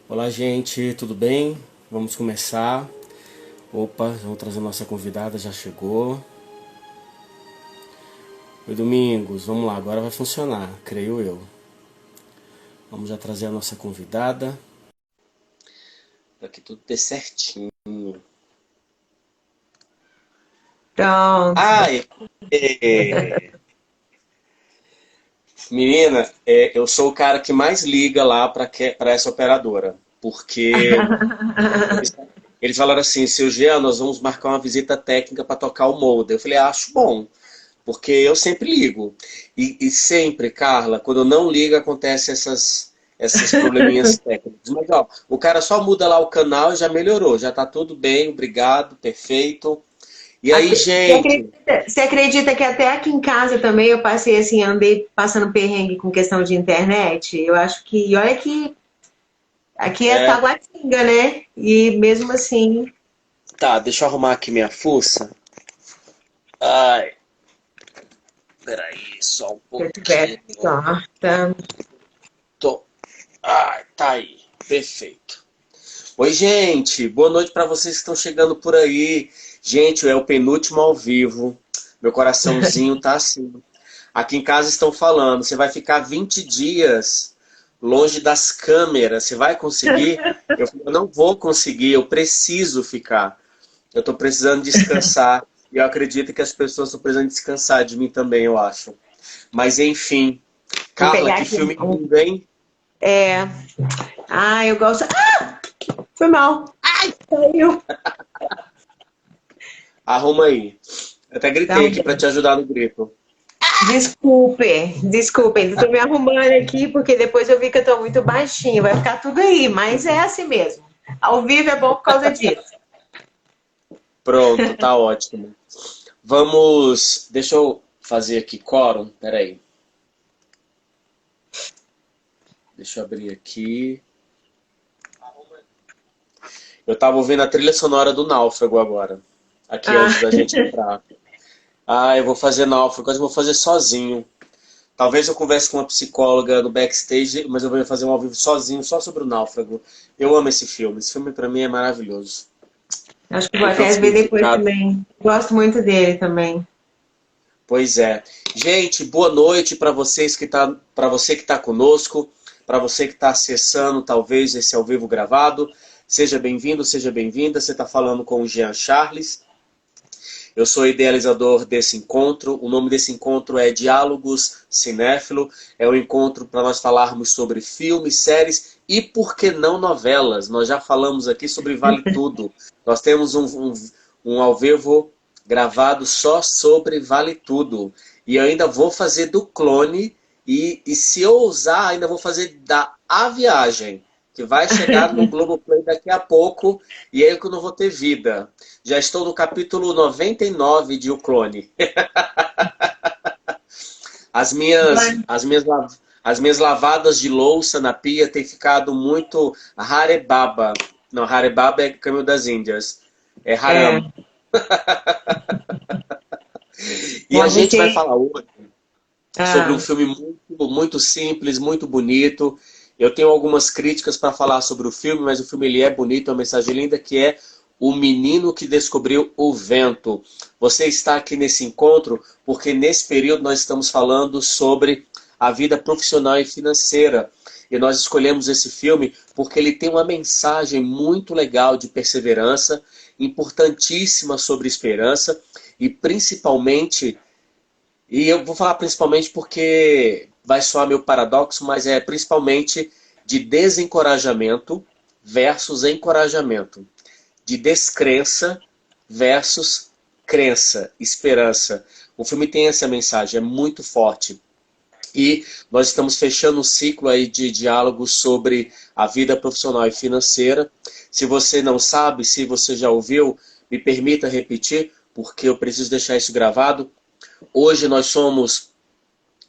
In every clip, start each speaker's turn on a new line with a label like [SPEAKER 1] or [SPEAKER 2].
[SPEAKER 1] Olá, gente, tudo bem? Vamos começar. Opa, vamos trazer nossa convidada, já chegou. Oi, Domingos, vamos lá, agora vai funcionar, creio eu. Vamos já trazer a nossa convidada. Para que tudo dê certinho.
[SPEAKER 2] Pronto.
[SPEAKER 1] Ai, é, menina, eu sou o cara que mais liga lá para essa operadora. Porque eles falaram assim, seu Jean, nós vamos marcar uma visita técnica para tocar o molde. Eu falei, acho bom. Porque eu sempre ligo. E sempre, Carla, quando eu não ligo, acontece esses probleminhas técnicos. Mas, ó, o cara só muda lá o canal e já melhorou. Já tá tudo bem, obrigado, perfeito. E aí, gente,
[SPEAKER 2] Você acredita que até aqui em casa também eu passei assim, andei passando perrengue com questão de internet? Eu acho que, olha que aqui é
[SPEAKER 1] é,
[SPEAKER 2] Taguatinga, né? E mesmo assim,
[SPEAKER 1] tá, deixa eu arrumar aqui minha fuça. Ai, peraí, só um
[SPEAKER 2] se eu tiver
[SPEAKER 1] pouquinho.
[SPEAKER 2] sorte.
[SPEAKER 1] Tô. Ai, tá aí, perfeito. Oi, gente, boa noite para vocês que estão chegando por aí. Gente, é o penúltimo ao vivo. Meu coraçãozinho tá assim. Aqui em casa estão falando, você vai ficar 20 dias longe das câmeras, você vai conseguir? Eu falei, eu não vou conseguir, eu preciso ficar. Eu estou precisando descansar. E eu acredito que as pessoas estão precisando descansar de mim também, eu acho. Mas enfim,
[SPEAKER 2] Vou
[SPEAKER 1] Carla,
[SPEAKER 2] pegar
[SPEAKER 1] que
[SPEAKER 2] aqui.
[SPEAKER 1] filme lindo, hein?
[SPEAKER 2] É. Ah, eu gosto. Ah, foi mal. Ai, saiu.
[SPEAKER 1] Arruma aí. Eu até
[SPEAKER 2] Tá,
[SPEAKER 1] gritei aqui para te ajudar no grito.
[SPEAKER 2] desculpem, estou me arrumando aqui porque depois eu vi que eu estou muito baixinho, vai ficar tudo aí, mas é assim mesmo. Ao vivo é bom por causa disso.
[SPEAKER 1] Pronto, tá ótimo. Vamos. Deixa eu fazer aqui quórum. Peraí. Deixa eu abrir aqui. Eu tava ouvindo a trilha sonora do Náufrago agora. Aqui
[SPEAKER 2] Ah,
[SPEAKER 1] antes da gente entrar. Ah, eu vou fazer Náufrago, mas eu vou fazer sozinho. Talvez eu converse com uma psicóloga no backstage, mas eu vou fazer um ao vivo sozinho, só sobre o Náufrago. Eu amo esse filme. Esse filme pra mim é maravilhoso.
[SPEAKER 2] acho que vou
[SPEAKER 1] Tem tanto
[SPEAKER 2] até ver depois
[SPEAKER 1] significado.
[SPEAKER 2] também. Gosto muito dele também.
[SPEAKER 1] Pois é. Gente, boa noite para você que está conosco, para você que está acessando talvez esse ao vivo gravado. Seja bem-vindo, seja bem-vinda. Você está falando com o Jean Charles. Eu sou idealizador desse encontro. O nome desse encontro é Diálogos Cinéfilo. É um encontro para nós falarmos sobre filmes, séries e, por que não, novelas. Nós já falamos aqui sobre Vale Tudo. Nós temos um ao vivo gravado só sobre Vale Tudo. E eu ainda vou fazer do Clone. E se eu ousar, ainda vou fazer da A Viagem, que vai chegar no Globoplay daqui a pouco. E aí que eu não vou ter vida. Já estou no capítulo 99 de O Clone. As minhas, as minhas, as minhas lavadas de louça na pia têm ficado muito harebaba. Não, harebaba é Caminho das Índias. É
[SPEAKER 2] É,
[SPEAKER 1] haram. E a
[SPEAKER 2] bom,
[SPEAKER 1] gente vai
[SPEAKER 2] você.
[SPEAKER 1] falar hoje sobre um
[SPEAKER 2] Ah,
[SPEAKER 1] filme muito simples, muito bonito. Eu tenho algumas críticas para falar sobre o filme, mas o filme ele é bonito, é uma mensagem linda que é O Menino que Descobriu o Vento. Você está aqui nesse encontro porque nesse período nós estamos falando sobre a vida profissional e financeira. E nós escolhemos esse filme porque ele tem uma mensagem muito legal de perseverança, importantíssima sobre esperança e principalmente e eu vou falar principalmente porque vai soar meio paradoxo, mas é principalmente de desencorajamento versus encorajamento, de descrença versus crença, esperança. O filme tem essa mensagem, é muito forte. E nós estamos fechando um ciclo aí de diálogos sobre a vida profissional e financeira. Se você não sabe, se você já ouviu, me permita repetir, porque eu preciso deixar isso gravado. Hoje nós somos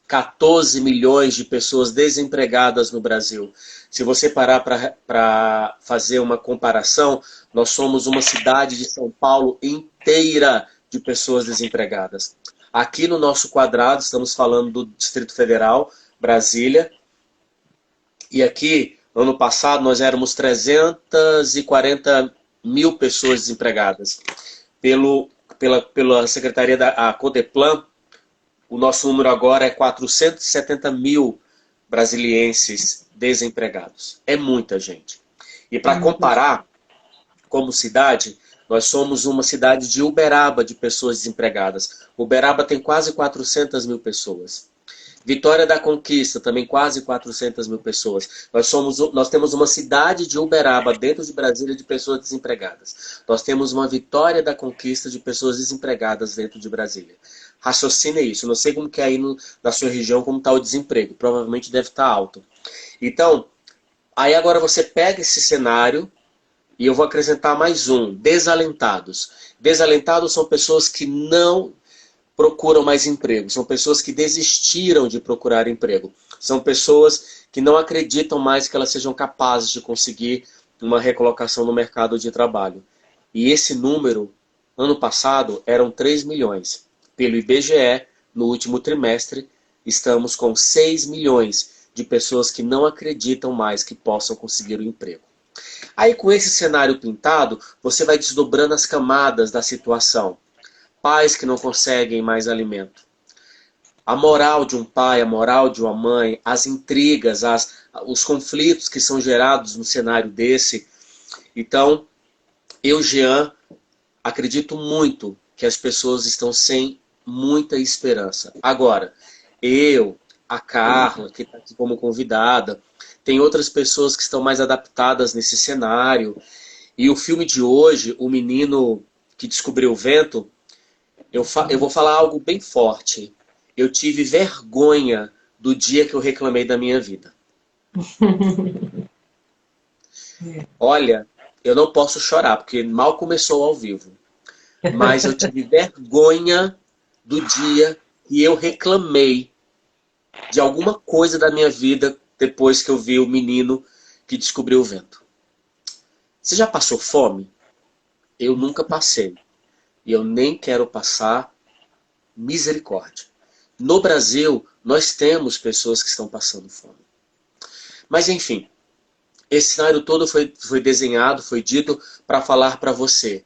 [SPEAKER 1] 14 milhões de pessoas desempregadas no Brasil. Se você parar para fazer uma comparação, nós somos uma cidade de São Paulo inteira de pessoas desempregadas. Aqui no nosso quadrado, estamos falando do Distrito Federal, Brasília, e aqui Ano passado nós éramos 340 mil pessoas desempregadas. Pela Secretaria da Codeplan, o nosso número agora é 470 mil brasilienses desempregados. É muita gente. E para comparar, como cidade, nós somos uma cidade de Uberaba de pessoas desempregadas. Uberaba tem quase 400 mil pessoas. Vitória da Conquista, também quase 400 mil pessoas. Nós temos uma cidade de Uberaba, dentro de Brasília, de pessoas desempregadas. Nós temos uma Vitória da Conquista de pessoas desempregadas dentro de Brasília. Raciocine isso. Não sei como que é aí na sua região, como está o desemprego. Provavelmente deve estar alto. Então, aí agora você pega esse cenário e eu vou acrescentar mais um. Desalentados. Desalentados são pessoas que não procuram mais emprego. São pessoas que desistiram de procurar emprego. São pessoas que não acreditam mais que elas sejam capazes de conseguir uma recolocação no mercado de trabalho. E esse número, ano passado, eram 3 milhões. Pelo IBGE, no último trimestre, estamos com 6 milhões de pessoas que não acreditam mais que possam conseguir o emprego. Aí, com esse cenário pintado, você vai desdobrando as camadas da situação. Pais que não conseguem mais alimento. A moral de um pai, a moral de uma mãe, as intrigas, os conflitos que são gerados no cenário desse. Então, eu, Jean, acredito muito que as pessoas estão sem muita esperança. Agora, a Carla, que está aqui como convidada, tem outras pessoas que estão mais adaptadas nesse cenário. E o filme de hoje, O Menino que Descobriu o Vento, eu vou falar algo bem forte. Eu tive vergonha do dia que eu reclamei da minha vida. Olha, eu não posso chorar, porque mal começou ao vivo. Mas eu tive vergonha do dia que eu reclamei de alguma coisa da minha vida depois que eu vi O Menino que Descobriu o Vento. Você já passou fome? Eu nunca passei. E eu nem quero passar. Misericórdia. No Brasil, nós temos pessoas que estão passando fome. Mas enfim, esse cenário todo foi desenhado, foi dito para falar para você.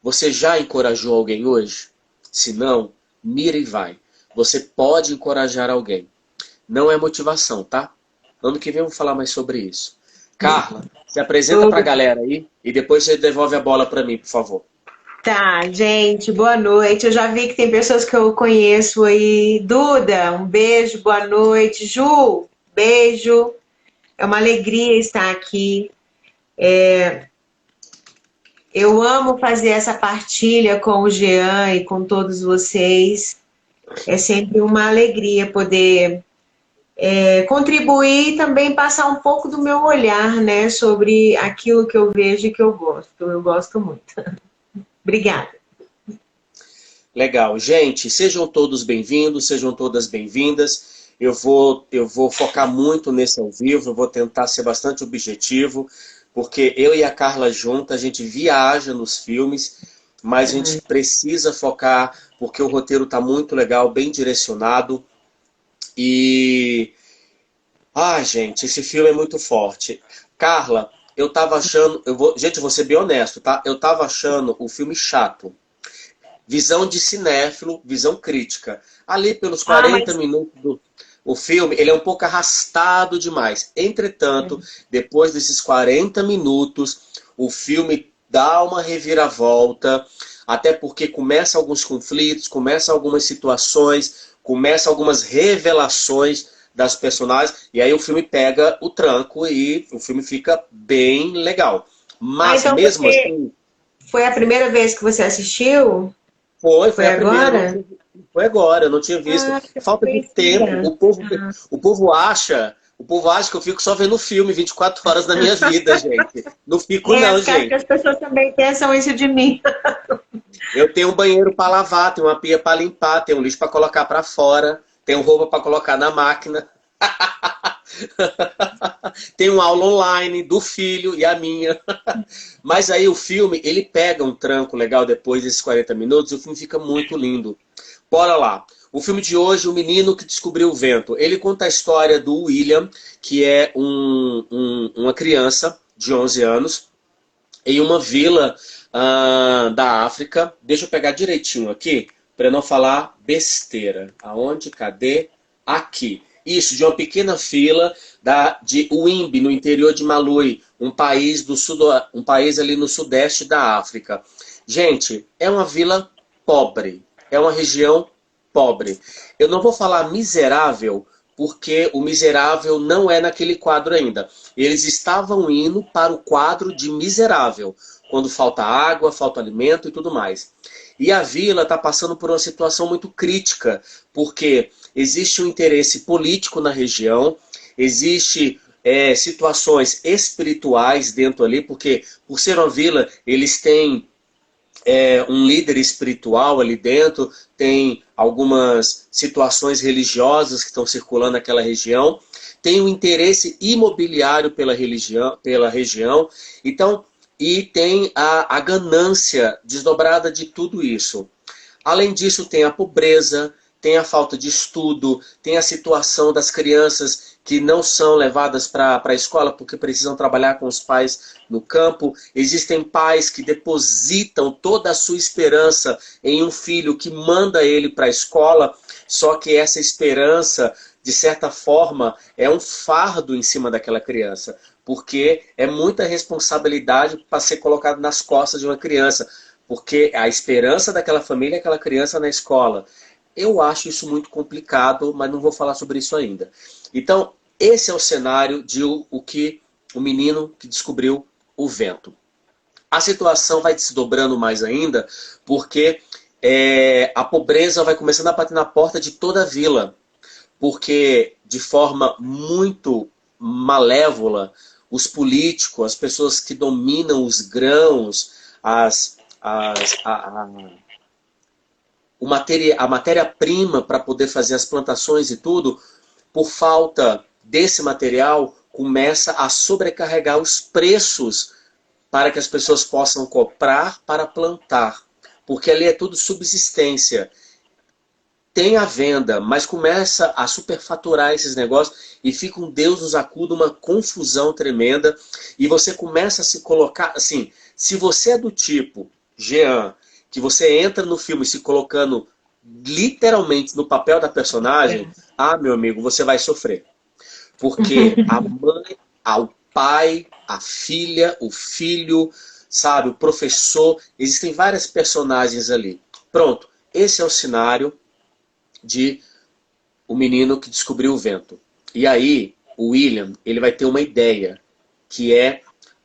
[SPEAKER 1] Você já encorajou alguém hoje? Se não, mira e vai. Você pode encorajar alguém. Não é motivação, tá? Ano que vem eu vou falar mais sobre isso. Carla, se apresenta para a galera aí e depois você devolve a bola para mim, por favor.
[SPEAKER 2] Tá, gente, boa noite. Eu já vi que tem pessoas que eu conheço aí. Duda, um beijo, boa noite. Ju, beijo. É uma alegria estar aqui. Eu amo fazer essa partilha com o Jean e com todos vocês. É sempre uma alegria poder contribuir e também passar um pouco do meu olhar, né, sobre aquilo que eu vejo e que eu gosto. Eu gosto muito. Obrigada.
[SPEAKER 1] Legal. Gente, sejam todos bem-vindos, sejam todas bem-vindas. Eu vou focar muito nesse ao vivo, eu vou tentar ser bastante objetivo, porque eu e a Carla juntas, a gente viaja nos filmes, mas a gente precisa focar, porque o roteiro está muito legal, bem direcionado. E... gente, esse filme é muito forte. Carla, eu tava achando... Gente, eu vou ser bem honesto, tá? Eu tava achando o filme chato. Visão de cinéfilo, visão crítica. Ali pelos 40 minutos o filme, ele é um pouco arrastado demais. Entretanto, depois desses 40 minutos, o filme dá uma reviravolta, até porque começa alguns conflitos, começa algumas situações, começa algumas revelações das personagens, e aí o filme pega o tranco e o filme fica bem legal. Mas
[SPEAKER 2] então
[SPEAKER 1] mesmo assim...
[SPEAKER 2] Foi a primeira vez que você assistiu?
[SPEAKER 1] Foi a
[SPEAKER 2] agora?
[SPEAKER 1] Primeira. Foi agora, eu não tinha visto. Falta de tempo. O povo acha que eu fico só vendo filme 24 horas da minha vida, gente. Não fico não, gente.
[SPEAKER 2] Acho que as pessoas também pensam isso de mim.
[SPEAKER 1] Eu tenho um banheiro para lavar, tenho uma pia para limpar, tenho um lixo para colocar para fora, tenho roupa para colocar na máquina. Tem uma aula online do filho e a minha. Mas aí o filme, ele pega um tranco legal depois desses 40 minutos e o filme fica muito lindo. Bora lá. O filme de hoje, O Menino que Descobriu o Vento. Ele conta a história do William, que é uma criança de 11 anos, em uma vila da África. Deixa eu pegar direitinho aqui, para não falar besteira. Aonde? Cadê? Aqui. Isso, de uma pequena vila de Uimbe, no interior de Malui, um país ali no sudeste da África. Gente, é uma vila pobre, é uma região pobre. Eu não vou falar miserável, porque o miserável não é naquele quadro ainda. Eles estavam indo para o quadro de miserável, quando falta água, falta alimento e tudo mais. E a vila está passando por uma situação muito crítica, porque existe um interesse político na região, existe situações espirituais dentro ali, porque por ser uma vila, eles têm um líder espiritual ali dentro, tem algumas situações religiosas que estão circulando naquela região, tem um interesse imobiliário pela região, então, e tem a ganância desdobrada de tudo isso. Além disso, tem a pobreza, tem a falta de estudo, tem a situação das crianças que não são levadas para a escola porque precisam trabalhar com os pais no campo. Existem pais que depositam toda a sua esperança em um filho que manda ele para a escola, só que essa esperança, de certa forma, é um fardo em cima daquela criança, porque é muita responsabilidade para ser colocado nas costas de uma criança, porque a esperança daquela família é aquela criança na escola. Eu acho isso muito complicado, mas não vou falar sobre isso ainda. Então, esse é o cenário de o menino que descobriu o vento. A situação vai se dobrando mais ainda, porque a pobreza vai começando a bater na porta de toda a vila. Porque, de forma muito malévola, os políticos, as pessoas que dominam os grãos, a matéria-prima para poder fazer as plantações e tudo, por falta desse material, começa a sobrecarregar os preços para que as pessoas possam comprar para plantar. Porque ali é tudo subsistência. Tem a venda, mas começa a superfaturar esses negócios e fica um Deus nos acuda, uma confusão tremenda. E você começa a se colocar, assim, se você é do tipo, Jean, que você entra no filme se colocando literalmente no papel da personagem, meu amigo, você vai sofrer. Porque a mãe, o pai, a filha, o filho, sabe, o professor, existem várias personagens ali. Pronto, esse é o cenário de O Menino que Descobriu o Vento. E aí, o William, ele vai ter uma ideia, que é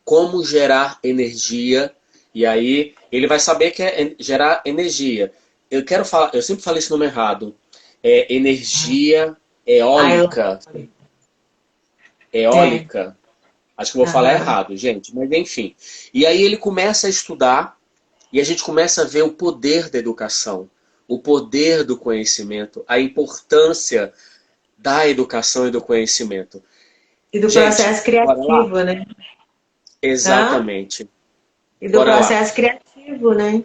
[SPEAKER 1] como gerar energia. E aí, ele vai saber que é gerar energia. Eu sempre falei esse nome errado. É energia eólica. Eólica. Acho que eu vou falar errado, gente. Mas enfim. E aí ele começa a estudar e a gente começa a ver o poder da educação, o poder do conhecimento, a importância da educação e do conhecimento.
[SPEAKER 2] E do processo criativo, né?
[SPEAKER 1] Exatamente.
[SPEAKER 2] E do processo criativo, né?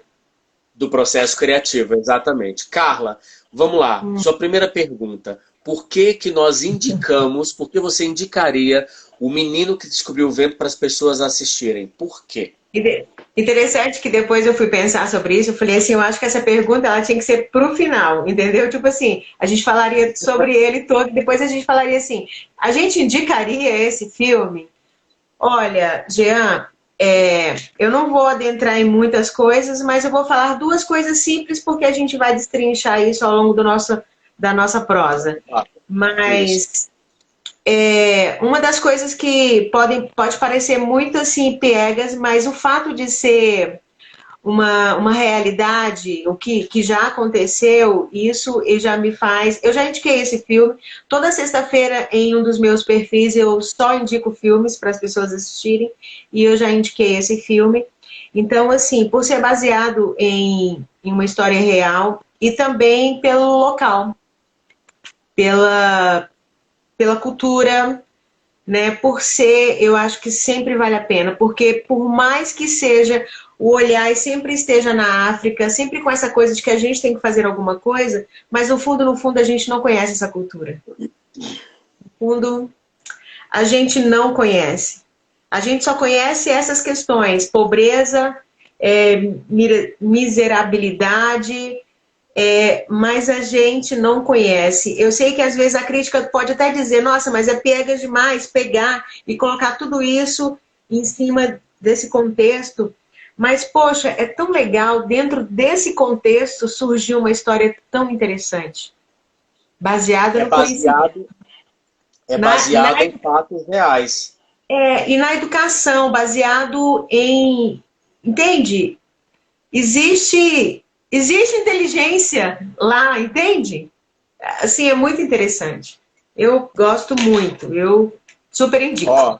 [SPEAKER 1] Do processo criativo, exatamente. Carla, vamos lá. Sua primeira pergunta. Por que nós indicamos, por que você indicaria O Menino que Descobriu o Vento para as pessoas assistirem? Por quê?
[SPEAKER 2] Interessante que depois eu fui pensar sobre isso, eu falei assim, eu acho que essa pergunta ela tinha que ser pro final, entendeu? Tipo assim, a gente falaria sobre ele todo, depois a gente falaria assim, a gente indicaria esse filme? Olha, Jean, eu não vou adentrar em muitas coisas, mas eu vou falar duas coisas simples porque a gente vai destrinchar isso ao longo da nossa prosa. Mas uma das coisas que pode parecer muito assim piegas, mas o fato de ser uma realidade, o que já aconteceu, isso já me faz... Eu já indiquei esse filme. Toda sexta-feira, em um dos meus perfis, eu só indico filmes para as pessoas assistirem. E eu já indiquei esse filme. Então, assim, por ser baseado em uma história real e também pelo local, pela cultura, né? Por ser, eu acho que sempre vale a pena. Porque por mais que seja o olhar sempre esteja na África, sempre com essa coisa de que a gente tem que fazer alguma coisa, mas no fundo, a gente não conhece essa cultura. No fundo, a gente não conhece. A gente só conhece essas questões, pobreza, miserabilidade, mas a gente não conhece. Eu sei que às vezes a crítica pode até dizer, nossa, mas é piegas demais pegar e colocar tudo isso em cima desse contexto. Mas, poxa, é tão legal, dentro desse contexto surgiu uma história tão interessante. Baseada no conhecimento.
[SPEAKER 1] É baseado em fatos reais.
[SPEAKER 2] E na educação, baseado em... Entende? Existe inteligência lá, entende? Assim, é muito interessante. Eu gosto muito, eu super indico.
[SPEAKER 1] Ó,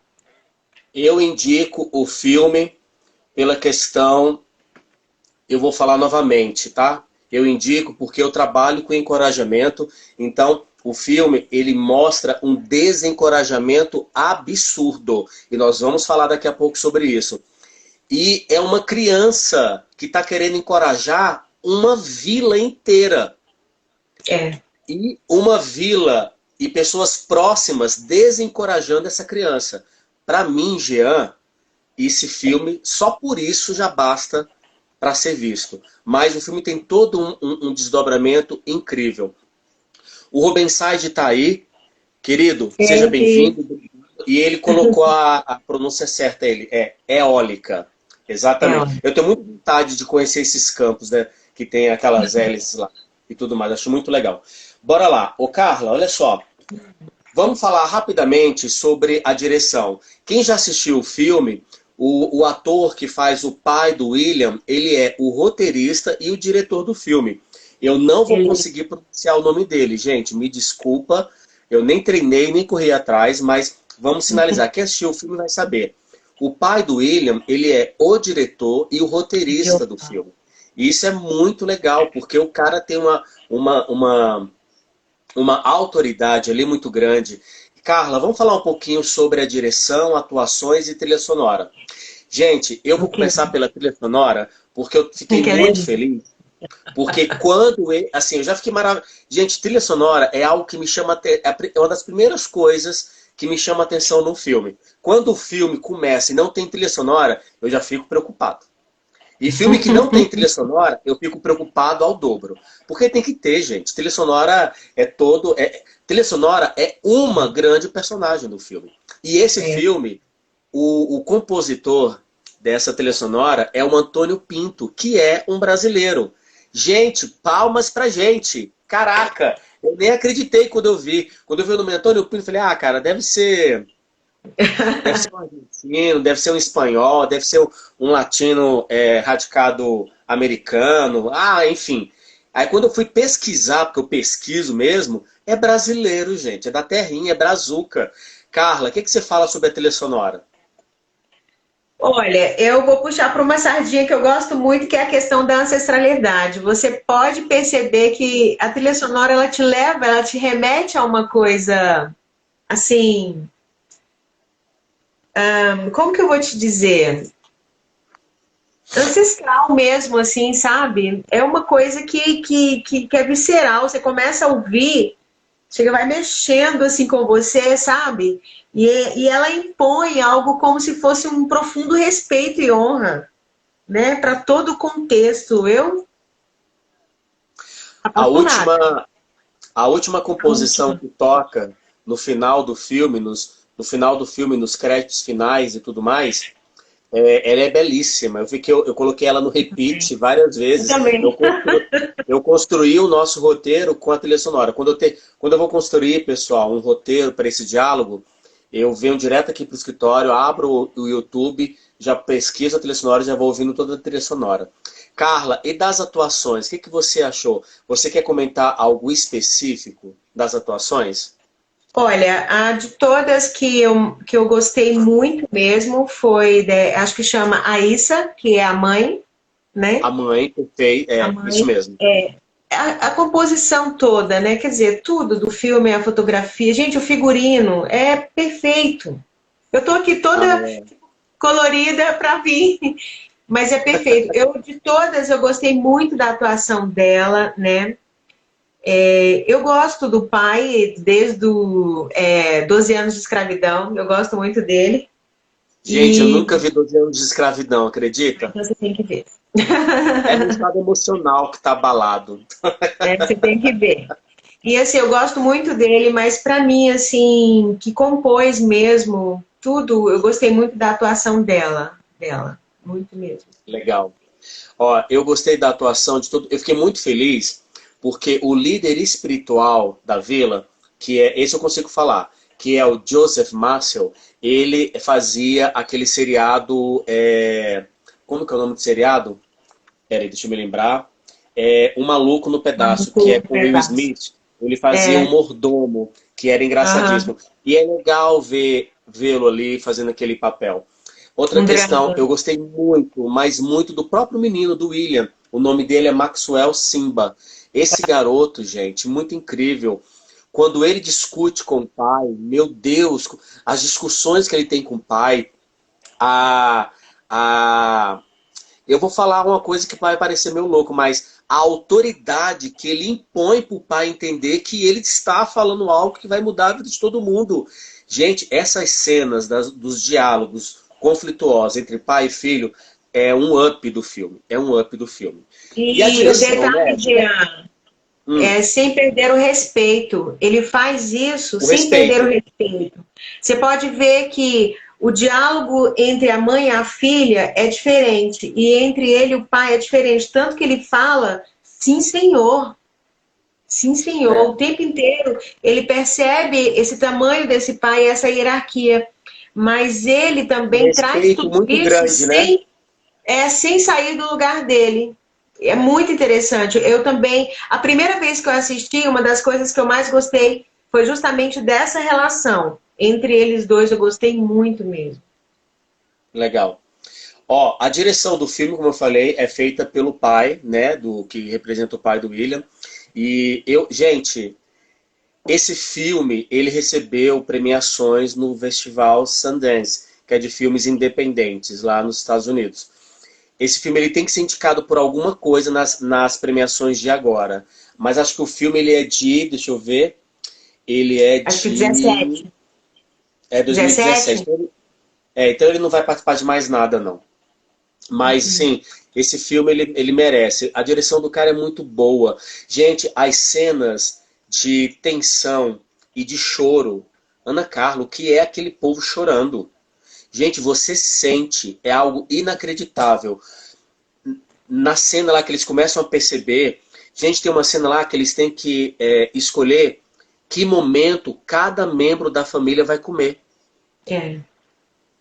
[SPEAKER 1] eu indico o filme pela questão, eu vou falar novamente, tá? Eu indico porque eu trabalho com encorajamento, então o filme, ele mostra um desencorajamento absurdo, e nós vamos falar daqui a pouco sobre isso. E é uma criança que está querendo encorajar uma vila inteira. E uma vila e pessoas próximas desencorajando essa criança. Para mim, Jean, esse filme, só por isso já basta para ser visto. Mas o filme tem todo um desdobramento incrível. O Rubens Said está aí. Querido, seja bem-vindo. E ele colocou a pronúncia certa, ele é eólica. Exatamente. Eu tenho muita vontade de conhecer esses campos, né? Que tem aquelas hélices lá e tudo mais. Acho muito legal. Bora lá. Ô, Carla, olha só. Vamos falar rapidamente sobre a direção. Quem já assistiu o filme, o ator que faz o pai do William, ele é o roteirista e o diretor do filme. Eu não vou conseguir pronunciar o nome dele, gente. Me desculpa. Eu nem treinei, nem corri atrás, mas vamos sinalizar. Quem assistiu o filme vai saber. O pai do William, ele é o diretor e o roteirista do filme. E isso é muito legal, porque o cara tem uma autoridade ali muito grande. Carla, vamos falar um pouquinho sobre a direção, atuações e trilha sonora. Gente, eu vou começar pela trilha sonora, porque eu fiquei muito feliz. Porque quando... Assim, eu já fiquei maravilhoso. Gente, trilha sonora é algo que me chama... É uma das primeiras coisas que me chama a atenção no filme. Quando o filme começa e não tem trilha sonora, eu já fico preocupado. E filme que não tem trilha sonora, eu fico preocupado ao dobro. Porque tem que ter, gente. Trilha sonora trilha sonora é uma grande personagem do filme. E esse filme, o compositor dessa trilha sonora é o Antônio Pinto, que é um brasileiro. Gente, palmas pra gente. Caraca, eu nem acreditei quando eu vi. Quando eu vi o nome Antônio Pinto, eu falei, cara, deve ser um argentino, deve ser um espanhol, deve ser um latino radicado americano, enfim. Aí quando eu fui pesquisar, porque eu pesquiso mesmo, é brasileiro, gente, é da terrinha, é brazuca. Carla, o que você fala sobre a trilha sonora?
[SPEAKER 2] Olha, eu vou puxar para uma sardinha que eu gosto muito, que é a questão da ancestralidade. Você pode perceber que a trilha sonora, ela te remete a uma coisa, assim... como que eu vou te dizer? Ancestral mesmo, assim, sabe? É uma coisa que é visceral. Você começa a ouvir, vai mexendo assim com você, sabe? E ela impõe algo como se fosse um profundo respeito e honra, né? Para todo o contexto.
[SPEAKER 1] A última composição que toca no final do filme, nos créditos finais e tudo mais, ela é belíssima. Eu coloquei ela no repeat várias vezes. Eu construí o nosso roteiro com a trilha sonora. Quando eu vou construir, pessoal, um roteiro para esse diálogo, eu venho direto aqui para o escritório, abro o YouTube, já pesquiso a trilha sonora e já vou ouvindo toda a trilha sonora. Carla, e das atuações, o que você achou? Você quer comentar algo específico das atuações?
[SPEAKER 2] Olha, a de todas que eu gostei muito mesmo foi, acho que chama Aissa, que é a mãe, né?
[SPEAKER 1] A mãe, perfeito, isso mesmo.
[SPEAKER 2] A composição toda, né? Quer dizer, tudo do filme, a fotografia. Gente, o figurino é perfeito. Eu tô aqui toda colorida para vir. Mas é perfeito. De todas, eu gostei muito da atuação dela, né? Eu gosto do pai desde 12 anos de escravidão. Eu gosto muito dele.
[SPEAKER 1] Gente, eu
[SPEAKER 2] E
[SPEAKER 1] nunca vi 12 anos de escravidão, acredita?
[SPEAKER 2] então você tem que ver.
[SPEAKER 1] É meu estado emocional que tá abalado.
[SPEAKER 2] Você tem que ver. E assim, eu gosto muito dele, mas para mim, assim, que compôs mesmo tudo, eu gostei muito da atuação dela, muito mesmo.
[SPEAKER 1] Legal. Ó, eu gostei da atuação de todo. Eu fiquei muito feliz porque o líder espiritual da vila, que é, esse eu consigo falar, que é o Joseph Marcel, ele fazia aquele seriado. Como que é o nome do seriado? Peraí, deixa eu me lembrar. Um Maluco no Pedaço, que é
[SPEAKER 2] Um
[SPEAKER 1] com Will
[SPEAKER 2] pedaço.
[SPEAKER 1] Smith. Ele fazia um
[SPEAKER 2] É,
[SPEAKER 1] mordomo, que era
[SPEAKER 2] aham,
[SPEAKER 1] engraçadíssimo. E é legal vê-lo ali fazendo aquele papel. Outra
[SPEAKER 2] um
[SPEAKER 1] questão,
[SPEAKER 2] drama.
[SPEAKER 1] eu gostei muito, mas muito do próprio menino, do William. O nome dele é Maxwell Simba. Esse garoto, gente, muito incrível. Quando ele discute com o pai, meu Deus, as discussões que ele tem com o pai, a, a, eu vou falar uma coisa que vai parecer meio louco, mas a autoridade que ele impõe para o pai entender que ele está falando algo que vai mudar a vida de todo mundo. Gente, essas cenas dos diálogos conflituosos entre pai e filho é um up do filme. É um up do filme. E a
[SPEAKER 2] E o
[SPEAKER 1] direção,
[SPEAKER 2] detalhe,
[SPEAKER 1] né?
[SPEAKER 2] Jean, sem perder o respeito. Ele faz isso
[SPEAKER 1] O
[SPEAKER 2] sem perder o
[SPEAKER 1] respeito.
[SPEAKER 2] respeito. Você pode ver que o diálogo entre a mãe e a filha é diferente, e entre ele e o pai é diferente. Tanto que ele fala, sim, senhor. Sim, senhor.
[SPEAKER 1] É,
[SPEAKER 2] O tempo inteiro ele percebe esse tamanho desse pai, essa hierarquia. Mas ele
[SPEAKER 1] um
[SPEAKER 2] também traz
[SPEAKER 1] respeito
[SPEAKER 2] tudo
[SPEAKER 1] muito
[SPEAKER 2] isso
[SPEAKER 1] grande, né?
[SPEAKER 2] sem sair do lugar dele. É muito interessante. Eu também, a primeira vez que eu assisti, uma das coisas que eu mais gostei foi justamente dessa relação entre eles dois. Eu gostei muito mesmo.
[SPEAKER 1] Legal. Ó, a direção do filme, como eu falei, é feita pelo pai, né, do que representa o pai do William. E gente, esse filme, ele recebeu premiações no Festival Sundance, que é de filmes independentes lá nos Estados Unidos. Esse filme ele tem que ser indicado por alguma coisa nas premiações de agora. Mas acho que o filme ele é deixa eu ver, ele é
[SPEAKER 2] Acho que
[SPEAKER 1] de
[SPEAKER 2] 17.
[SPEAKER 1] 2017.
[SPEAKER 2] 17?
[SPEAKER 1] Então ele não vai participar de mais nada, não. Mas, sim, esse filme ele merece. A direção do cara é muito boa. Gente, as cenas de tensão e de choro. Ana Carla, o que é aquele povo chorando? Gente, você sente, é algo inacreditável. Na cena lá que eles começam a perceber, gente, tem uma cena lá que eles têm que escolher que momento cada membro da família vai comer.
[SPEAKER 2] É.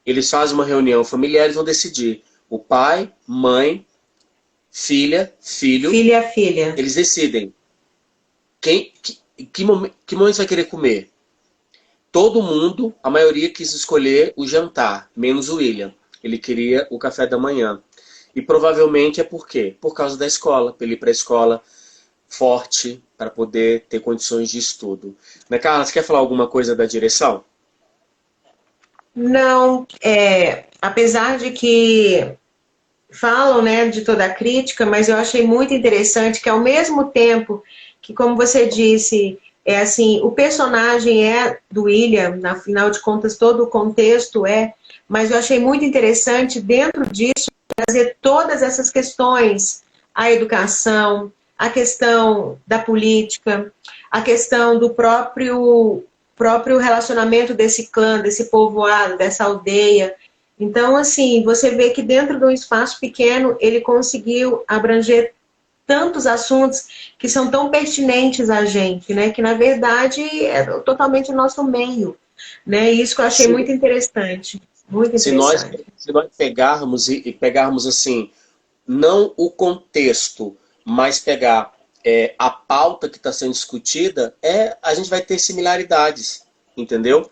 [SPEAKER 1] Eles fazem uma reunião familiar e vão decidir. O pai, mãe, filha, filho,
[SPEAKER 2] Filha, filha.
[SPEAKER 1] eles decidem que momento vai querer comer. Todo mundo, a maioria quis escolher o jantar, menos o William. Ele queria o café da manhã. E provavelmente é por quê? Por causa da escola, para ele ir para a escola forte, para poder ter condições de estudo. Né, Carla, você quer falar alguma coisa da direção?
[SPEAKER 2] Não, apesar de que falam, né, de toda a crítica, mas eu achei muito interessante que ao mesmo tempo que, como você disse, assim, o personagem é do William, na final de contas todo o contexto mas eu achei muito interessante dentro disso trazer todas essas questões, a educação, a questão da política, a questão do próprio relacionamento desse clã, desse povoado, dessa aldeia. Então, assim, você vê que dentro de um espaço pequeno ele conseguiu abranger tantos assuntos que são tão pertinentes a gente, né? Que na verdade é totalmente o nosso meio, né? Isso que eu achei
[SPEAKER 1] Se,
[SPEAKER 2] muito interessante, muito
[SPEAKER 1] se nós,
[SPEAKER 2] interessante.
[SPEAKER 1] se nós pegarmos e pegarmos assim, não o contexto, mas pegar a pauta que está sendo discutida, a gente vai ter similaridades, entendeu?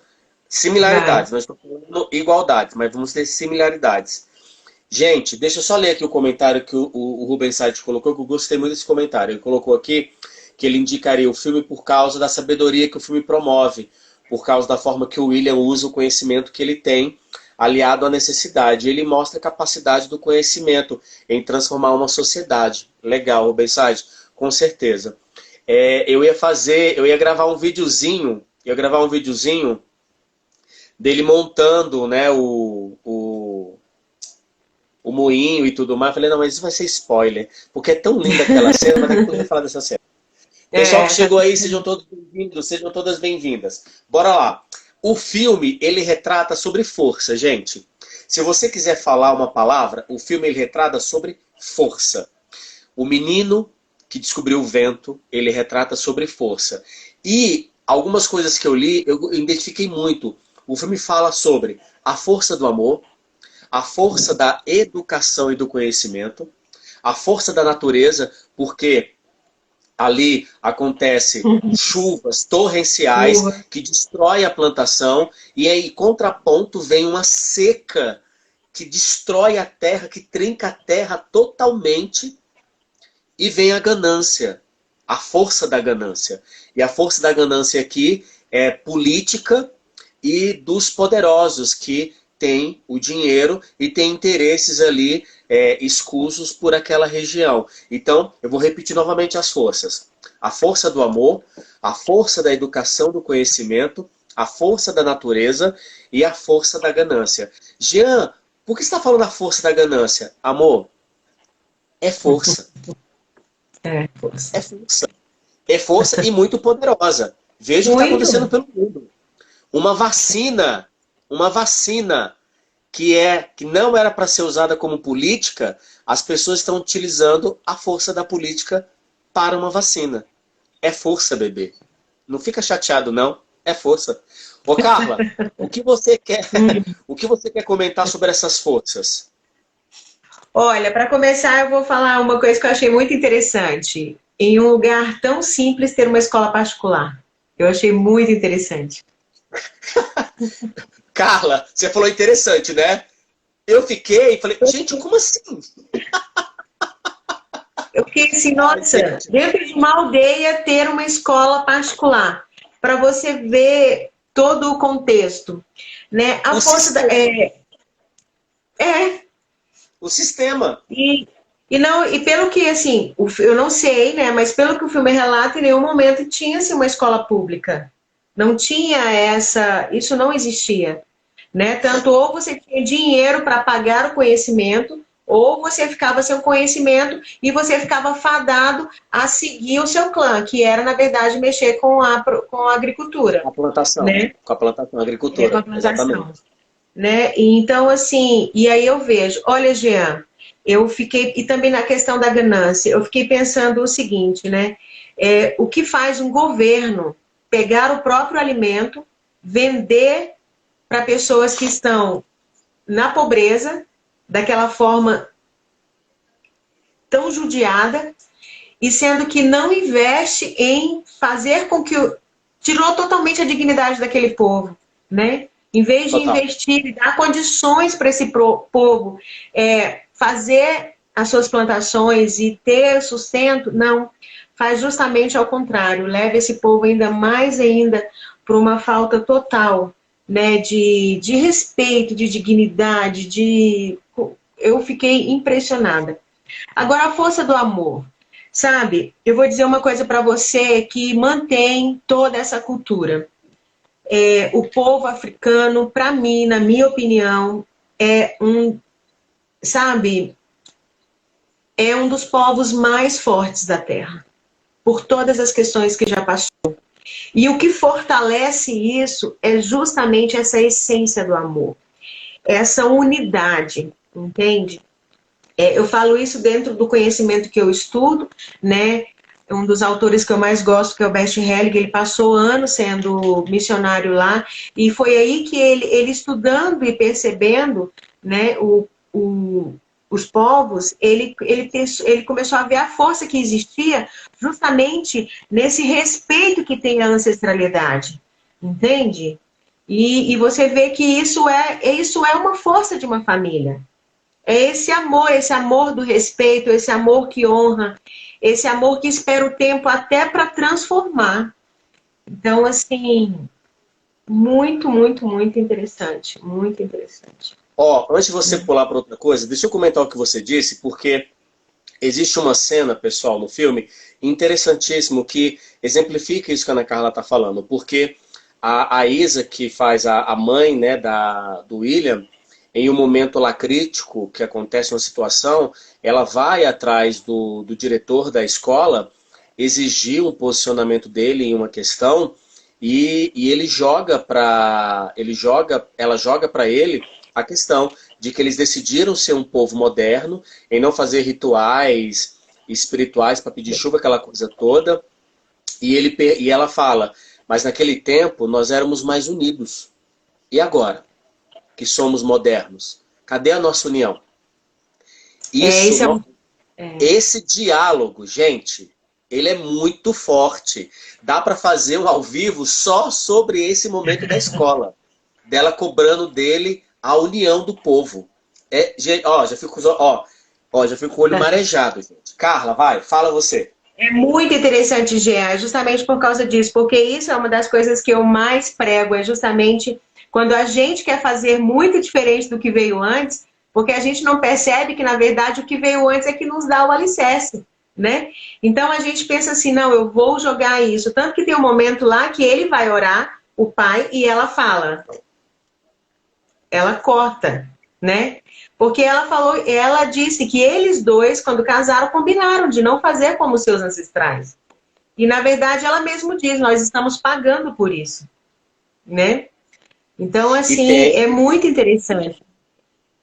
[SPEAKER 2] Vai.
[SPEAKER 1] Similaridades, nós estamos falando igualdades, mas vamos ter similaridades. Gente, deixa eu só ler aqui o comentário que o Rubens Site colocou, que eu gostei muito desse comentário. Ele colocou aqui que ele indicaria o filme por causa da sabedoria que o filme promove, por causa da forma que o William usa o conhecimento que ele tem aliado à necessidade. Ele mostra a capacidade do conhecimento em transformar uma sociedade. Legal, Rubenside, com certeza. Eu ia gravar um videozinho, dele montando, né, o moinho e tudo mais. Eu falei, não, mas isso vai ser spoiler, porque é tão linda aquela cena, mas daqui a pouco eu vou falar dessa cena. Pessoal que chegou aí, sejam todos bem-vindos, sejam todas bem-vindas. Bora lá. O filme, ele retrata sobre força, gente. Se você quiser falar uma palavra, o filme ele retrata sobre força. O menino que descobriu o vento, ele retrata sobre força. E algumas coisas que eu li, eu identifiquei muito. O filme fala sobre a força do amor, a força da educação e do conhecimento, a força da natureza, porque ali acontece chuvas torrenciais que destrói a plantação, e aí, contraponto, vem uma seca que destrói a terra, que trinca a terra totalmente, e vem a ganância, a força da ganância. E a força da ganância aqui é política e dos poderosos que têm o dinheiro e têm interesses ali escusos por aquela região. Então, eu vou repetir novamente as forças. A força do amor, a força da educação, do conhecimento, a força da natureza e a força da ganância. Jean, por que você está falando da força da ganância? Amor, é força.
[SPEAKER 2] É força.
[SPEAKER 1] É força. É força e muito poderosa. Veja o que está acontecendo pelo mundo. Uma vacina que não era para ser usada como política, as pessoas estão utilizando a força da política para uma vacina. É força, bebê. Não fica chateado, não. É força. Ô, Carla, o que você quer comentar sobre essas forças?
[SPEAKER 2] Olha, para começar, eu vou falar uma coisa que eu achei muito interessante. Em um lugar tão simples, ter uma escola particular. Eu achei muito interessante.
[SPEAKER 1] Carla, você falou interessante, né? Eu fiquei e falei, gente, como assim?
[SPEAKER 2] Eu fiquei assim, nossa, dentro de uma aldeia ter uma escola particular, para você ver todo o contexto, né? A força da,
[SPEAKER 1] o sistema.
[SPEAKER 2] E pelo que assim, eu não sei, né? Mas pelo que o filme relata, em nenhum momento tinha-se uma escola pública. Não tinha isso não existia, né? Tanto ou você tinha dinheiro para pagar o conhecimento, ou você ficava sem o conhecimento e você ficava fadado a seguir o seu clã, que era, na verdade, mexer com a agricultura.
[SPEAKER 1] A plantação,
[SPEAKER 2] né?
[SPEAKER 1] Com a plantação, a agricultura.
[SPEAKER 2] Com a plantação.
[SPEAKER 1] Exatamente.
[SPEAKER 2] Né? Então, assim, e aí eu vejo, olha, Jean, eu fiquei, e também na questão da ganância, eu fiquei pensando o seguinte, né? O que faz um governo pegar o próprio alimento, vender para pessoas que estão na pobreza, daquela forma tão judiada, e sendo que não investe em fazer com que... Tirou totalmente a dignidade daquele povo, né? Em vez de investir e dar condições para esse povo fazer as suas plantações e ter sustento, não. Faz justamente ao contrário. Leva esse povo ainda para uma falta total, né, de respeito, de dignidade, Eu fiquei impressionada. Agora, a força do amor. Sabe, eu vou dizer uma coisa para você que mantém toda essa cultura. O povo africano, para mim, na minha opinião, é um dos povos mais fortes da Terra, por todas as questões que já passou. E o que fortalece isso é justamente essa essência do amor, essa unidade, entende? Eu falo isso dentro do conhecimento que eu estudo, né? Um dos autores que eu mais gosto, que é o Bert Hellinger, ele passou anos sendo missionário lá, e foi aí que ele estudando e percebendo, né, os povos, ele começou a ver a força que existia justamente nesse respeito que tem a ancestralidade, entende? E você vê que isso é uma força de uma família. É esse amor do respeito, esse amor que honra, esse amor que espera o tempo até para transformar. Então, assim, Muito, muito, muito interessante. Muito interessante.
[SPEAKER 1] Ó, antes de você pular para outra coisa, deixa eu comentar o que você disse, porque existe uma cena, pessoal, no filme, interessantíssimo, que exemplifica isso que a Ana Carla está falando, porque a Isa, que faz a mãe, né, do William, em um momento lá crítico, que acontece uma situação, ela vai atrás do diretor da escola, exigir um posicionamento dele em uma questão, e ela joga para ele a questão de que eles decidiram ser um povo moderno, em não fazer rituais espirituais para pedir chuva, aquela coisa toda. E ela fala, mas naquele tempo nós éramos mais unidos. E agora, que somos modernos? Cadê a nossa união?
[SPEAKER 2] Isso é
[SPEAKER 1] Esse diálogo, gente, ele é muito forte. Dá para fazer um ao vivo só sobre esse momento da escola. Dela cobrando dele a união do povo. Já fico com o olho marejado, gente. Carla, vai, fala você.
[SPEAKER 2] É muito interessante, Gê, justamente por causa disso, porque isso é uma das coisas que eu mais prego, é justamente quando a gente quer fazer muito diferente do que veio antes, porque a gente não percebe que, na verdade, o que veio antes é que nos dá o alicerce, né? Então a gente pensa assim, não, eu vou jogar isso. Tanto que tem um momento lá que ele vai orar, o pai, e ela fala, ela corta, né? Porque ela falou, ela disse que eles dois, quando casaram, combinaram de não fazer como seus ancestrais. E na verdade ela mesma diz, nós estamos pagando por isso, né? Então, assim, é muito interessante.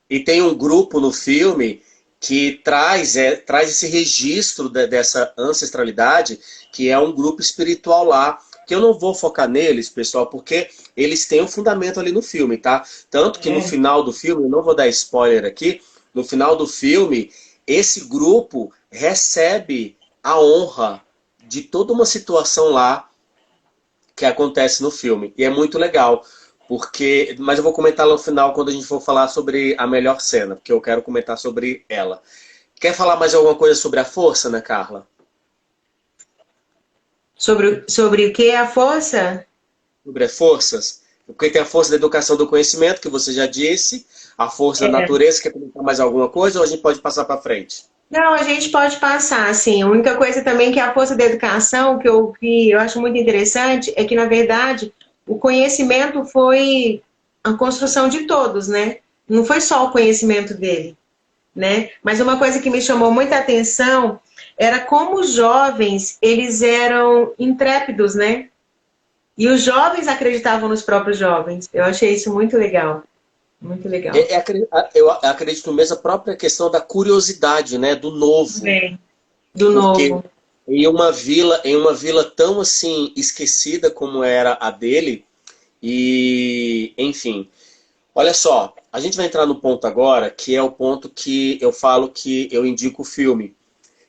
[SPEAKER 1] E tem um grupo no filme que traz esse registro dessa ancestralidade, que é um grupo espiritual lá, que eu não vou focar neles, pessoal, porque eles têm um fundamento ali no filme, tá? Tanto que no final do filme, eu não vou dar spoiler aqui, no final do filme, esse grupo recebe a honra de toda uma situação lá que acontece no filme. E é muito legal. Mas eu vou comentar lá no final quando a gente for falar sobre a melhor cena, porque eu quero comentar sobre ela. Quer falar mais alguma coisa sobre a força, né, Carla?
[SPEAKER 2] Sobre o que é a força?
[SPEAKER 1] Sobre as forças. Porque tem a força da educação do conhecimento, que você já disse, a força da natureza. Quer comentar mais alguma coisa ou a gente pode passar para frente?
[SPEAKER 2] Não, a gente pode passar, assim. A única coisa também que é a força da educação, que eu acho muito interessante, é que, na verdade, o conhecimento foi a construção de todos, né? Não foi só o conhecimento dele, né? Mas uma coisa que me chamou muita atenção era como os jovens, eles eram intrépidos, né? E os jovens acreditavam nos próprios jovens. Eu achei isso muito legal. Muito legal.
[SPEAKER 1] Eu acredito mesmo a própria questão da curiosidade, né? Do novo.
[SPEAKER 2] Do
[SPEAKER 1] Porque
[SPEAKER 2] novo.
[SPEAKER 1] em uma vila tão assim esquecida como era a dele, e enfim. Olha só, a gente vai entrar no ponto agora, que é o ponto que eu falo que eu indico o filme,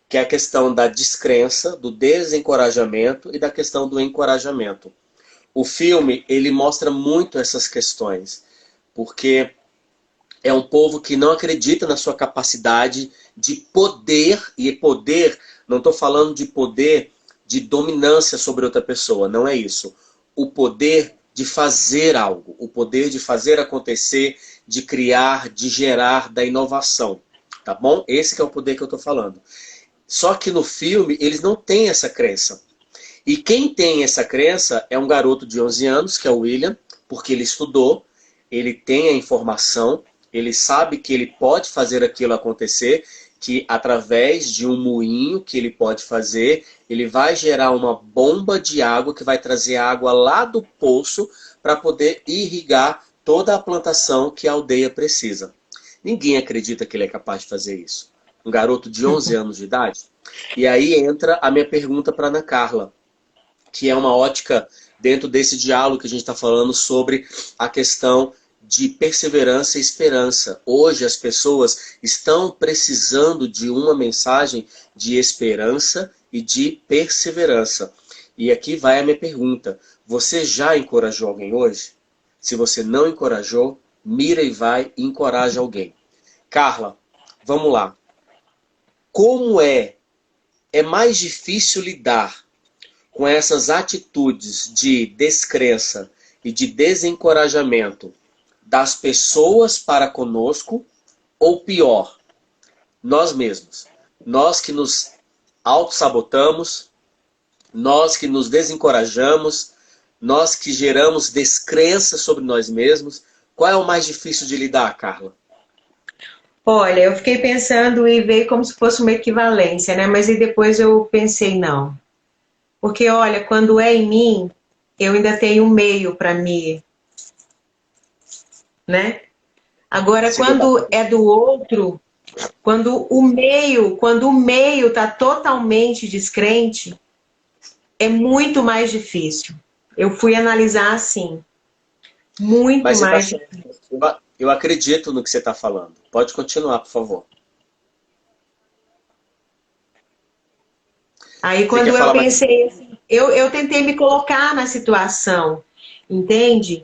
[SPEAKER 1] que é a questão da descrença, do desencorajamento e da questão do encorajamento. O filme, ele mostra muito essas questões, porque é um povo que não acredita na sua capacidade de poder, e poder, não estou falando de poder de dominância sobre outra pessoa, não é isso. O poder de fazer algo, o poder de fazer acontecer, de criar, de gerar, da inovação, tá bom? Esse que é o poder que eu estou falando. Só que no filme eles não têm essa crença. E quem tem essa crença é um garoto de 11 anos, que é o William, porque ele estudou, ele tem a informação, ele sabe que ele pode fazer aquilo acontecer, que através de um moinho que ele pode fazer, ele vai gerar uma bomba de água que vai trazer água lá do poço para poder irrigar toda a plantação que a aldeia precisa. Ninguém acredita que ele é capaz de fazer isso. Um garoto de 11 anos de idade. E aí entra a minha pergunta para Ana Carla, que é uma ótica dentro desse diálogo que a gente está falando sobre a questão de perseverança e esperança. Hoje as pessoas estão precisando de uma mensagem de esperança e de perseverança. E aqui vai a minha pergunta. Você já encorajou alguém hoje? Se você não encorajou, mira e vai e encoraja alguém. Carla, vamos lá. Como é mais difícil lidar com essas atitudes de descrença e de desencorajamento das pessoas para conosco, ou pior, nós mesmos. Nós que nos autossabotamos, nós que nos desencorajamos, nós que geramos descrença sobre nós mesmos. Qual é o mais difícil de lidar, Carla?
[SPEAKER 2] Olha, eu fiquei pensando e veio como se fosse uma equivalência, né? Mas aí depois eu pensei, não. Porque, olha, quando é em mim, eu ainda tenho um meio para me, né? Agora, quando é do outro, quando o meio está totalmente descrente, é muito mais difícil. Eu fui analisar assim. Muito
[SPEAKER 1] Mas
[SPEAKER 2] mais difícil.
[SPEAKER 1] eu acredito no que você está falando. Pode continuar, por favor.
[SPEAKER 2] Aí quando eu pensei assim, eu tentei me colocar na situação, entende?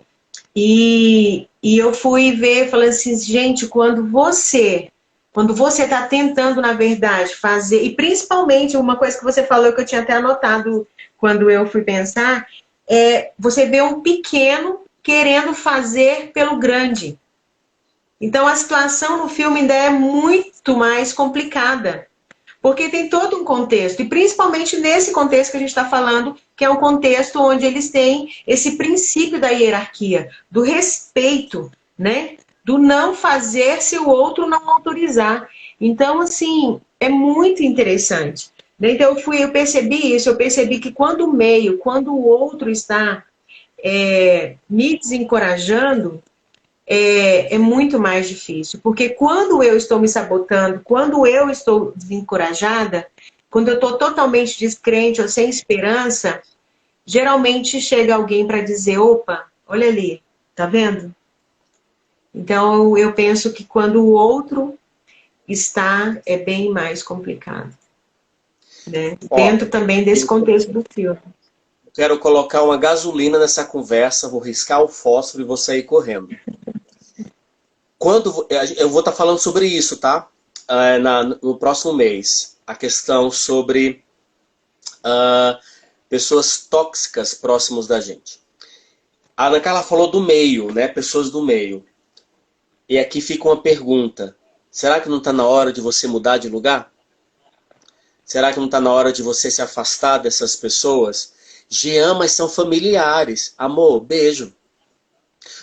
[SPEAKER 2] E eu fui ver, falando assim, gente, quando você está tentando, na verdade, fazer, e principalmente uma coisa que você falou que eu tinha até anotado quando eu fui pensar, você vê um pequeno querendo fazer pelo grande. Então a situação no filme ainda é muito mais complicada. Porque tem todo um contexto, e principalmente nesse contexto que a gente está falando, que é um contexto onde eles têm esse princípio da hierarquia, do respeito, né? Do não fazer se o outro não autorizar. Então, assim, é muito interessante. Então, eu percebi isso, eu percebi que quando o outro está me desencorajando, é muito mais difícil. Porque quando eu estou me sabotando, quando eu estou desencorajada, quando eu estou totalmente descrente ou sem esperança, geralmente chega alguém para dizer, opa, olha ali, tá vendo? Então eu penso que quando o outro está, é bem mais complicado. Né? Dentro também desse contexto do filme.
[SPEAKER 1] Quero colocar uma gasolina nessa conversa, vou riscar o fósforo e vou sair correndo. Eu vou estar falando sobre isso, tá? No próximo mês. A questão sobre pessoas tóxicas próximas da gente. A Ana Carla falou do meio, né? Pessoas do meio. E aqui fica uma pergunta. Será que não está na hora de você mudar de lugar? Será que não está na hora de você se afastar dessas pessoas? Jean, mas são familiares. Amor, beijo.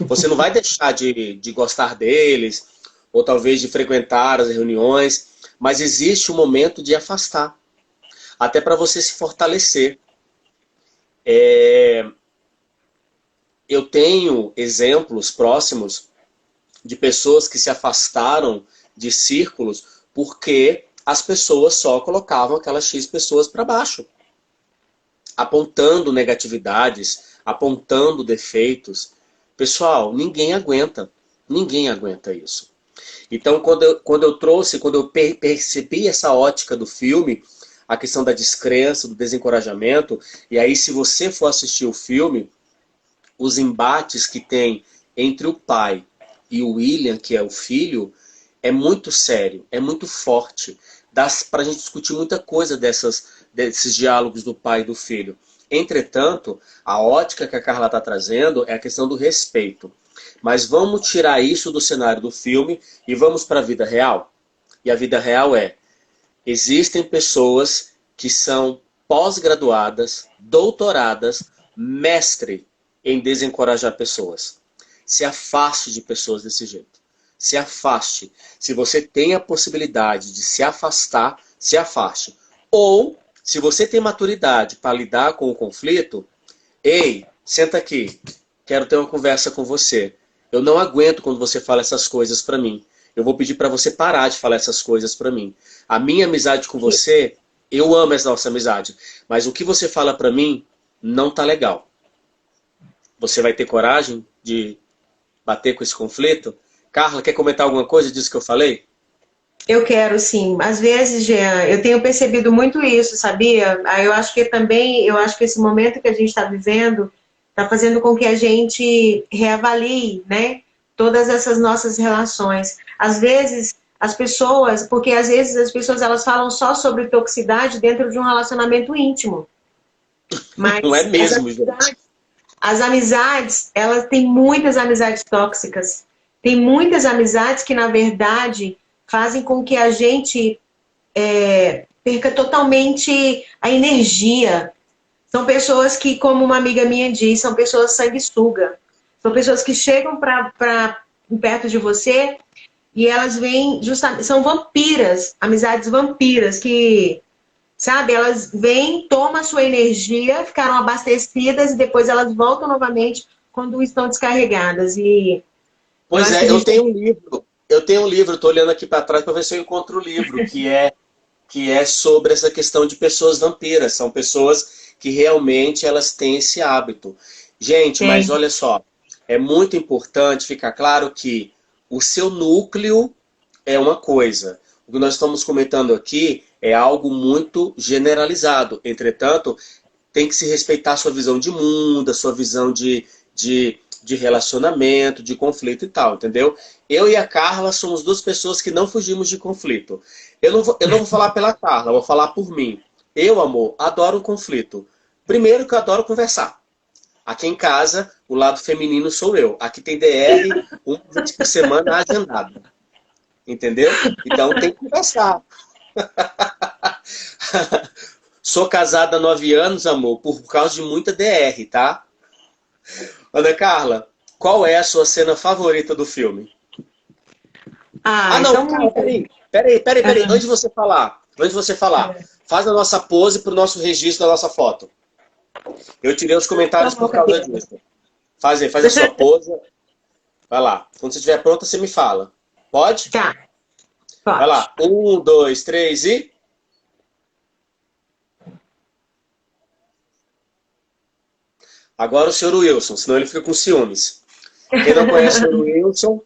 [SPEAKER 1] Você não vai deixar de gostar deles, ou talvez de frequentar as reuniões, mas existe um momento de afastar, até para você se fortalecer. Eu tenho exemplos próximos de pessoas que se afastaram de círculos porque as pessoas só colocavam aquelas X pessoas para baixo, apontando negatividades, apontando defeitos. Pessoal, ninguém aguenta isso. Então, quando eu percebi essa ótica do filme, a questão da descrença, do desencorajamento, e aí se você for assistir o filme, os embates que tem entre o pai e o William, que é o filho, é muito sério, é muito forte. Dá para a gente discutir muita coisa desses diálogos do pai e do filho. Entretanto, a ótica que a Carla está trazendo é a questão do respeito. Mas vamos tirar isso do cenário do filme e vamos para a vida real. E a vida real existem pessoas que são pós-graduadas, doutoradas, mestre em desencorajar pessoas. Se afaste de pessoas desse jeito. Se afaste. Se você tem a possibilidade de se afastar, se afaste. Ou, se você tem maturidade para lidar com o conflito, ei, senta aqui, quero ter uma conversa com você. Eu não aguento quando você fala essas coisas para mim. Eu vou pedir para você parar de falar essas coisas para mim. A minha amizade com você, eu amo essa nossa amizade, mas o que você fala para mim não tá legal. Você vai ter coragem de bater com esse conflito? Carla, quer comentar alguma coisa disso que eu falei?
[SPEAKER 2] Eu quero, sim. Às vezes, Jean, eu tenho percebido muito isso, sabia? Eu acho que esse momento que a gente está vivendo está fazendo com que a gente reavalie, né, todas essas nossas relações. Às vezes, porque às vezes as pessoas elas falam só sobre toxicidade dentro de um relacionamento íntimo. Mas
[SPEAKER 1] não é mesmo, gente.
[SPEAKER 2] as amizades, elas têm muitas amizades tóxicas. Tem muitas amizades que, na verdade, fazem com que a gente perca totalmente a energia. São pessoas que, como uma amiga minha diz, são pessoas sanguessuga. São pessoas que chegam para perto de você e elas vêm justamente, são vampiras, amizades vampiras que, sabe, elas vêm, tomam a sua energia, ficaram abastecidas e depois elas voltam novamente quando estão descarregadas. E eu
[SPEAKER 1] Pois
[SPEAKER 2] acho que a
[SPEAKER 1] é, eu
[SPEAKER 2] gente
[SPEAKER 1] tenho
[SPEAKER 2] tem.
[SPEAKER 1] um livro. Eu tenho um livro, estou olhando aqui para trás para ver se eu encontro o livro, que é sobre essa questão de pessoas vampiras. São pessoas que realmente elas têm esse hábito. Gente, mas
[SPEAKER 2] Tem.
[SPEAKER 1] olha só, é muito importante ficar claro que o seu núcleo é uma coisa. O que nós estamos comentando aqui é algo muito generalizado. Entretanto, tem que se respeitar a sua visão de mundo, a sua visão de relacionamento, de conflito e tal, entendeu? Eu e a Carla somos duas pessoas que não fugimos de conflito. Eu não vou falar pela Carla, eu vou falar por mim. Eu, amor, adoro o conflito. Primeiro que eu adoro conversar. Aqui em casa, o lado feminino sou eu. Aqui tem DR, uma vez por semana agendado. Entendeu? Então tem que conversar. Sou casada há 9 anos, amor, por causa de muita DR, tá? Ana Carla, qual é a sua cena favorita do filme? Ah,
[SPEAKER 2] Ai,
[SPEAKER 1] não,
[SPEAKER 2] são
[SPEAKER 1] Carla,
[SPEAKER 2] muitas.
[SPEAKER 1] peraí.
[SPEAKER 2] Ah,
[SPEAKER 1] Antes de você falar, faz a nossa pose pro nosso registro da nossa foto. Eu tirei os
[SPEAKER 2] tá
[SPEAKER 1] comentários
[SPEAKER 2] bom,
[SPEAKER 1] por causa
[SPEAKER 2] Camila.
[SPEAKER 1] disso. Faz a sua pose. Vai lá. Quando você estiver pronta, você me fala. Pode?
[SPEAKER 2] Tá,
[SPEAKER 1] Vai
[SPEAKER 2] pode.
[SPEAKER 1] lá. 1, 2, 3 e... Agora o senhor Wilson, senão ele fica com ciúmes. Quem não conhece o senhor Wilson,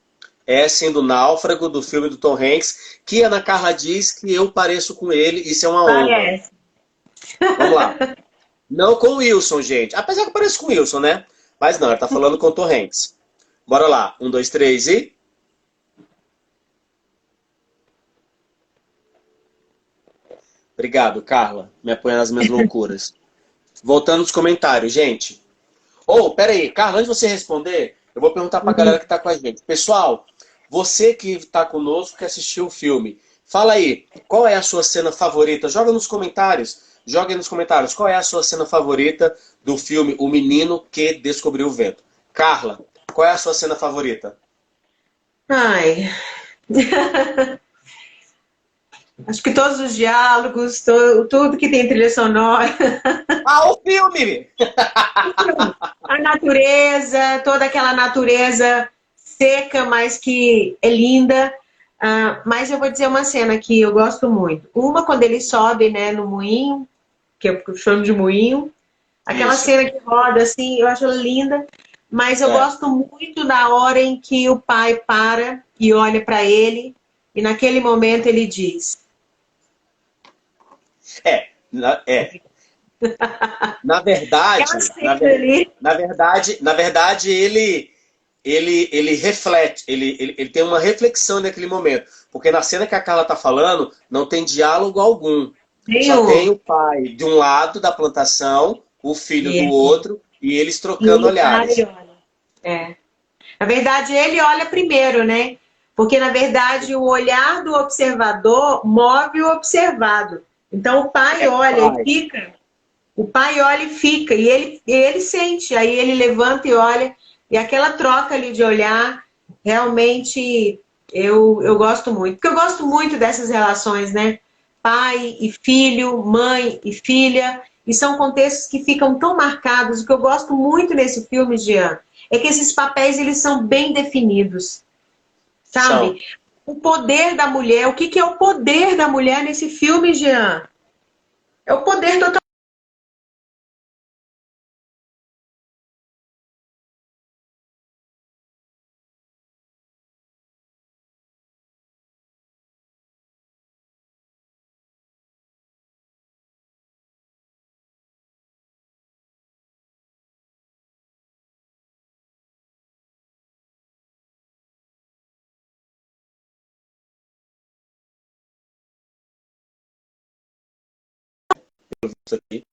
[SPEAKER 1] é sendo náufrago do filme do Tom Hanks, que a Ana Carla diz que eu pareço com ele, isso é uma honra.
[SPEAKER 2] Parece.
[SPEAKER 1] Vamos lá. Não com o Wilson, gente. Apesar que eu pareço com o Wilson, né? Mas não, ele tá falando com o Tom Hanks. Bora lá. 1, 2, 3 e... Obrigado, Carla. Me apoia nas minhas loucuras. Voltando aos comentários, gente. Pera aí, Carla, antes de você responder, eu vou perguntar pra galera que tá com a gente. Pessoal, você que tá conosco, que assistiu o filme, fala aí, qual é a sua cena favorita? Joga nos comentários. Joga aí nos comentários qual é a sua cena favorita do filme O Menino que Descobriu o Vento. Carla, qual é a sua cena favorita?
[SPEAKER 2] Ai, acho que todos os diálogos, tudo que tem trilha sonora,
[SPEAKER 1] Ah, o filme!
[SPEAKER 2] a natureza, toda aquela natureza seca, mas que é linda. Ah, mas eu vou dizer uma cena que eu gosto muito. Uma, quando ele sobe, né, no moinho, que eu chamo de moinho. Aquela
[SPEAKER 1] Isso.
[SPEAKER 2] cena que roda, assim, eu acho ela linda. Mas eu
[SPEAKER 1] É.
[SPEAKER 2] gosto muito da hora em que o pai para e olha para ele. E naquele momento ele diz...
[SPEAKER 1] É. Na
[SPEAKER 2] Aquela
[SPEAKER 1] verdade,
[SPEAKER 2] cena ali...
[SPEAKER 1] ele reflete, ele tem uma reflexão naquele momento. Porque na cena que a Carla tá falando, não tem diálogo algum. Só tem
[SPEAKER 2] Nenhum.
[SPEAKER 1] o pai de um lado da plantação, o filho do
[SPEAKER 2] Isso.
[SPEAKER 1] outro, e eles
[SPEAKER 2] E
[SPEAKER 1] trocando
[SPEAKER 2] ele para e
[SPEAKER 1] olhares.
[SPEAKER 2] olha. É. Na verdade, ele olha primeiro, né? Porque, na verdade, o olhar do observador move o observado. Então, o pai olha e
[SPEAKER 1] Pai.
[SPEAKER 2] fica. O pai olha e fica. E ele sente. Aí ele levanta e olha. E aquela troca ali de olhar, realmente, eu gosto muito. Porque eu gosto muito dessas relações, né? Pai e filho, mãe e filha. E são contextos que ficam tão marcados. O que eu gosto muito nesse filme, Jean, é que esses papéis eles são bem definidos,
[SPEAKER 1] São.
[SPEAKER 2] sabe? O poder da mulher, o que que é o poder da mulher nesse filme, Jean? É o poder total.
[SPEAKER 1] Isso aqui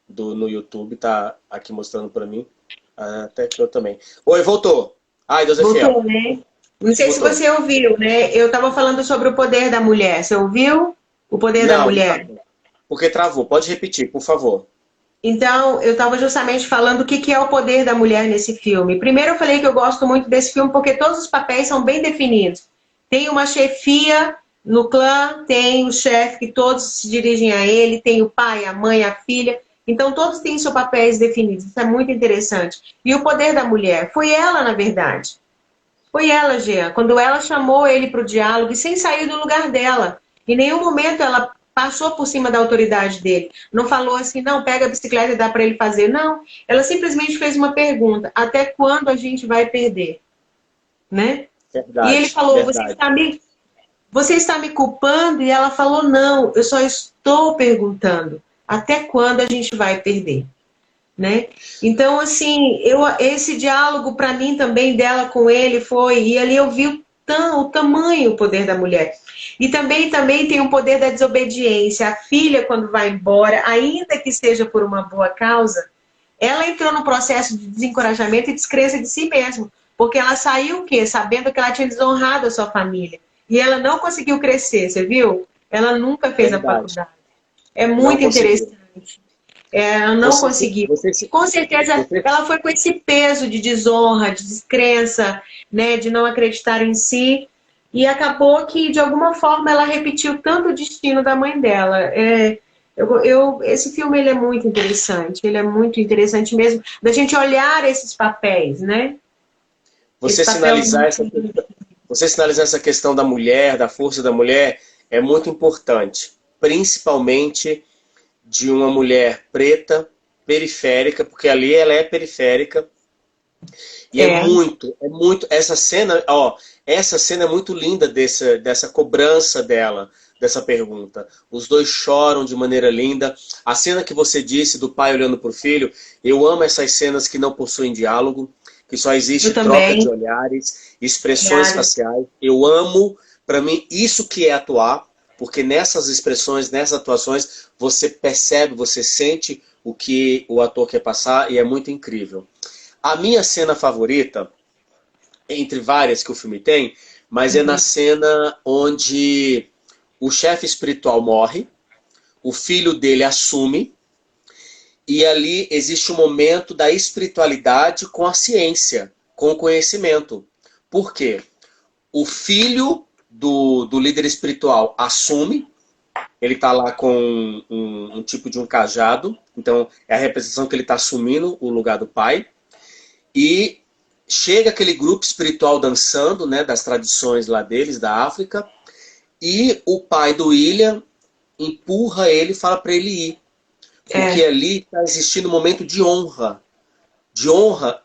[SPEAKER 1] no YouTube tá aqui mostrando para mim. Até que eu também. Oi, voltou. Ai, Deus é
[SPEAKER 2] Voltou,
[SPEAKER 1] fiel.
[SPEAKER 2] né? Não sei se
[SPEAKER 1] Voltou.
[SPEAKER 2] você ouviu, né? Eu estava falando sobre o poder da mulher. Você ouviu? O poder da
[SPEAKER 1] Não,
[SPEAKER 2] mulher.
[SPEAKER 1] porque travou. Pode repetir, por favor.
[SPEAKER 2] Então, eu estava justamente falando o que que é o poder da mulher nesse filme. Primeiro, eu falei que eu gosto muito desse filme porque todos os papéis são bem definidos. Tem uma chefia no clã, tem o chefe que todos se dirigem a ele, tem o pai, a mãe, a filha. Então, todos têm seus papéis definidos. Isso é muito interessante. E o poder da mulher? Foi ela, na verdade. Foi ela, Jean, quando ela chamou ele para o diálogo e sem sair do lugar dela. Em nenhum momento ela passou por cima da autoridade dele. Não falou assim, não, pega a bicicleta e dá para ele fazer. Não, ela simplesmente fez uma pergunta. Até quando a gente vai perder? Né? E ele
[SPEAKER 1] Verdade,
[SPEAKER 2] falou,
[SPEAKER 1] verdade.
[SPEAKER 2] você está me culpando? E ela falou, não, eu só estou perguntando. Até quando a gente vai perder? Né? Então, assim, esse diálogo para mim também dela com ele foi, e ali eu vi o tamanho, o poder da mulher. E também tem o poder da desobediência. A filha, quando vai embora, ainda que seja por uma boa causa, ela entrou no processo de desencorajamento e descrença de si mesma. Porque ela saiu o quê? Sabendo que ela tinha desonrado a sua família. E ela não conseguiu crescer, você viu? Ela nunca fez a
[SPEAKER 1] Verdade.
[SPEAKER 2] faculdade. É
[SPEAKER 1] Não
[SPEAKER 2] muito
[SPEAKER 1] conseguiu.
[SPEAKER 2] interessante. Ela não
[SPEAKER 1] Você,
[SPEAKER 2] conseguiu.
[SPEAKER 1] você,
[SPEAKER 2] E com certeza
[SPEAKER 1] você,
[SPEAKER 2] ela foi com esse peso de desonra, de descrença, né, de não acreditar em si. E acabou que, de alguma forma, ela repetiu tanto o destino da mãe dela. Esse filme ele é muito interessante. Ele é muito interessante mesmo da gente olhar esses papéis, né? Esse
[SPEAKER 1] você
[SPEAKER 2] papel
[SPEAKER 1] sinalizar essa Você sinalizar essa questão da mulher, da força da mulher, é muito importante. Principalmente de uma mulher preta, periférica, porque ali ela é periférica. E
[SPEAKER 2] é,
[SPEAKER 1] essa cena é muito linda dessa cobrança dela, dessa pergunta. Os dois choram de maneira linda. A cena que você disse do pai olhando para o filho, eu amo essas cenas que não possuem diálogo, que só
[SPEAKER 2] eu
[SPEAKER 1] existe troca de
[SPEAKER 2] também.
[SPEAKER 1] olhares, expressões faciais. Eu amo, para mim, isso que é atuar, porque nessas expressões, nessas atuações, você percebe, você sente o que o ator quer passar e é muito incrível. A minha cena favorita, entre várias que o filme tem, mas é na cena onde o chefe espiritual morre, o filho dele assume, e ali existe um momento da espiritualidade com a ciência, com o conhecimento. Por quê? O filho do líder espiritual assume, ele está lá com um tipo de um cajado, então é a representação que ele está assumindo o lugar do pai, e chega aquele grupo espiritual dançando, né, das tradições lá deles, da África, e o pai do William empurra ele e fala para ele ir. Porque
[SPEAKER 2] É,
[SPEAKER 1] ali está existindo um momento de honra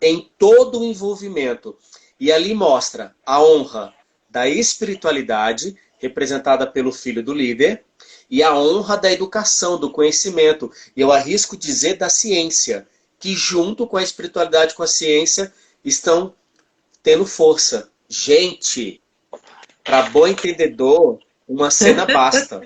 [SPEAKER 1] em todo o envolvimento. E ali mostra a honra da espiritualidade, representada pelo filho do líder, e a honra da educação, do conhecimento. E eu arrisco dizer da ciência, que junto com a espiritualidade, com a ciência, estão tendo força. Gente, para bom entendedor, uma cena basta.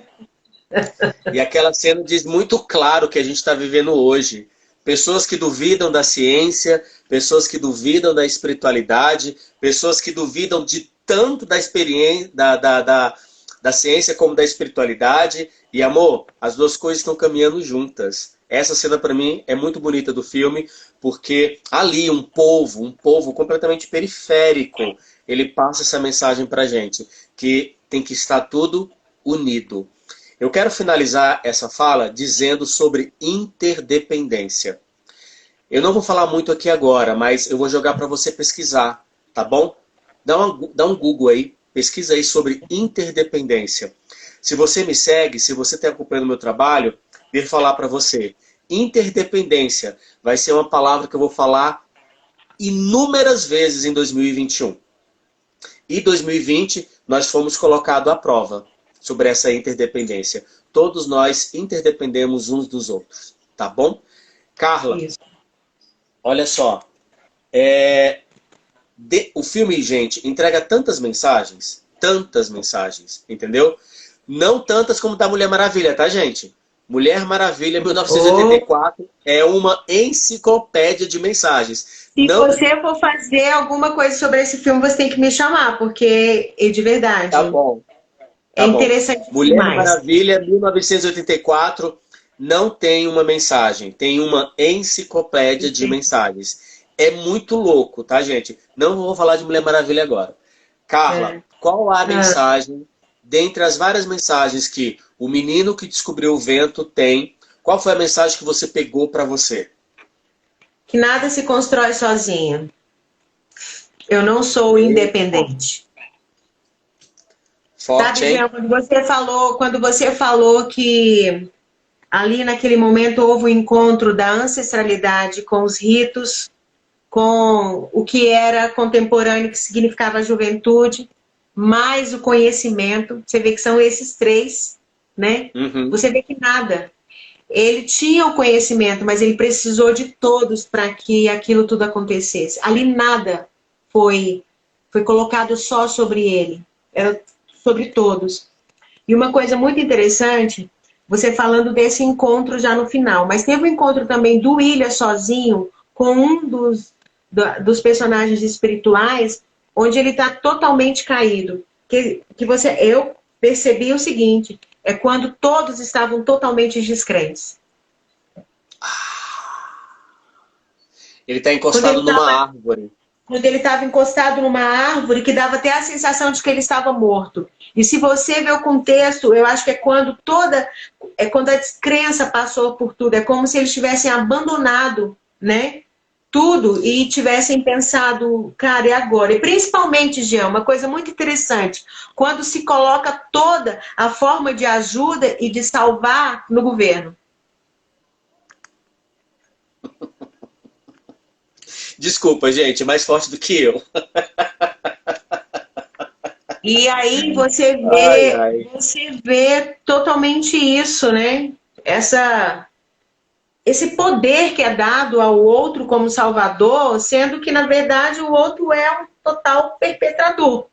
[SPEAKER 1] E aquela cena diz muito claro o que a gente está vivendo hoje. Pessoas que duvidam da ciência, pessoas que duvidam da espiritualidade, pessoas que duvidam de tanto da experiência, da ciência como da espiritualidade. E amor, as duas coisas estão caminhando juntas. Essa cena para mim é muito bonita do filme, porque ali um povo completamente periférico, ele passa essa mensagem pra gente, que tem que estar tudo unido. Eu quero finalizar essa fala dizendo sobre interdependência. Eu não vou falar muito aqui agora, mas eu vou jogar para você pesquisar, tá bom? Dá um Google aí, pesquisa aí sobre interdependência. Se você me segue, se você está acompanhando o meu trabalho, deixa eu falar para você. Interdependência vai ser uma palavra que eu vou falar inúmeras vezes em 2021. E 2020 nós fomos colocados à prova sobre essa interdependência. Todos nós interdependemos uns dos outros, tá bom? Carla,
[SPEAKER 2] isso.
[SPEAKER 1] olha só. O filme, gente, entrega tantas mensagens, entendeu? Não tantas como da Mulher Maravilha, tá, gente? Mulher Maravilha,
[SPEAKER 2] Oh,
[SPEAKER 1] 1984, é uma enciclopédia de mensagens.
[SPEAKER 2] Se
[SPEAKER 1] Não,
[SPEAKER 2] você for fazer alguma coisa sobre esse filme, você tem que me chamar, porque de
[SPEAKER 1] tá
[SPEAKER 2] verdade
[SPEAKER 1] bom,
[SPEAKER 2] é
[SPEAKER 1] tá bom.
[SPEAKER 2] interessante
[SPEAKER 1] Mulher
[SPEAKER 2] demais.
[SPEAKER 1] Maravilha, 1984, não tem uma mensagem, tem uma enciclopédia de mensagens. É muito louco, tá, gente? Não vou falar de Mulher Maravilha agora. Carla,
[SPEAKER 2] É.
[SPEAKER 1] qual a
[SPEAKER 2] Ah,
[SPEAKER 1] mensagem, dentre as várias mensagens que o menino que descobriu o vento tem, qual foi a mensagem que você pegou para você?
[SPEAKER 2] que nada se constrói sozinho. Eu não sou
[SPEAKER 1] Eita,
[SPEAKER 2] independente.
[SPEAKER 1] forte,
[SPEAKER 2] Sabe, Jean,
[SPEAKER 1] hein?
[SPEAKER 2] quando você falou que ali naquele momento houve o encontro da ancestralidade com os ritos, com o que era contemporâneo, que significava a juventude, mais o conhecimento. Você vê que são esses três, né?
[SPEAKER 1] Uhum.
[SPEAKER 2] Você vê que nada. Ele tinha o conhecimento, mas ele precisou de todos para que aquilo tudo acontecesse. Ali nada foi colocado só sobre ele, era sobre todos. E uma coisa muito interessante, você falando desse encontro já no final, mas teve um encontro também do William sozinho com um dos personagens espirituais, onde ele está totalmente caído. Eu percebi o seguinte, é quando todos estavam totalmente descrentes.
[SPEAKER 1] Ele está
[SPEAKER 2] Quando ele
[SPEAKER 1] encostado numa
[SPEAKER 2] estava
[SPEAKER 1] árvore.
[SPEAKER 2] quando ele estava encostado numa árvore que dava até a sensação de que ele estava morto. E se você vê o contexto, eu acho que é quando a descrença passou por tudo, é como se eles tivessem abandonado, né, tudo e tivessem pensado, cara, e agora? E principalmente, Jean, uma coisa muito interessante, quando se coloca toda a forma de ajuda e de salvar no governo.
[SPEAKER 1] Desculpa, gente, mais forte do que eu.
[SPEAKER 2] E aí
[SPEAKER 1] Ai, ai.
[SPEAKER 2] você vê totalmente isso, né? Esse poder que é dado ao outro como salvador, sendo que, na verdade, o outro é um total perpetrador.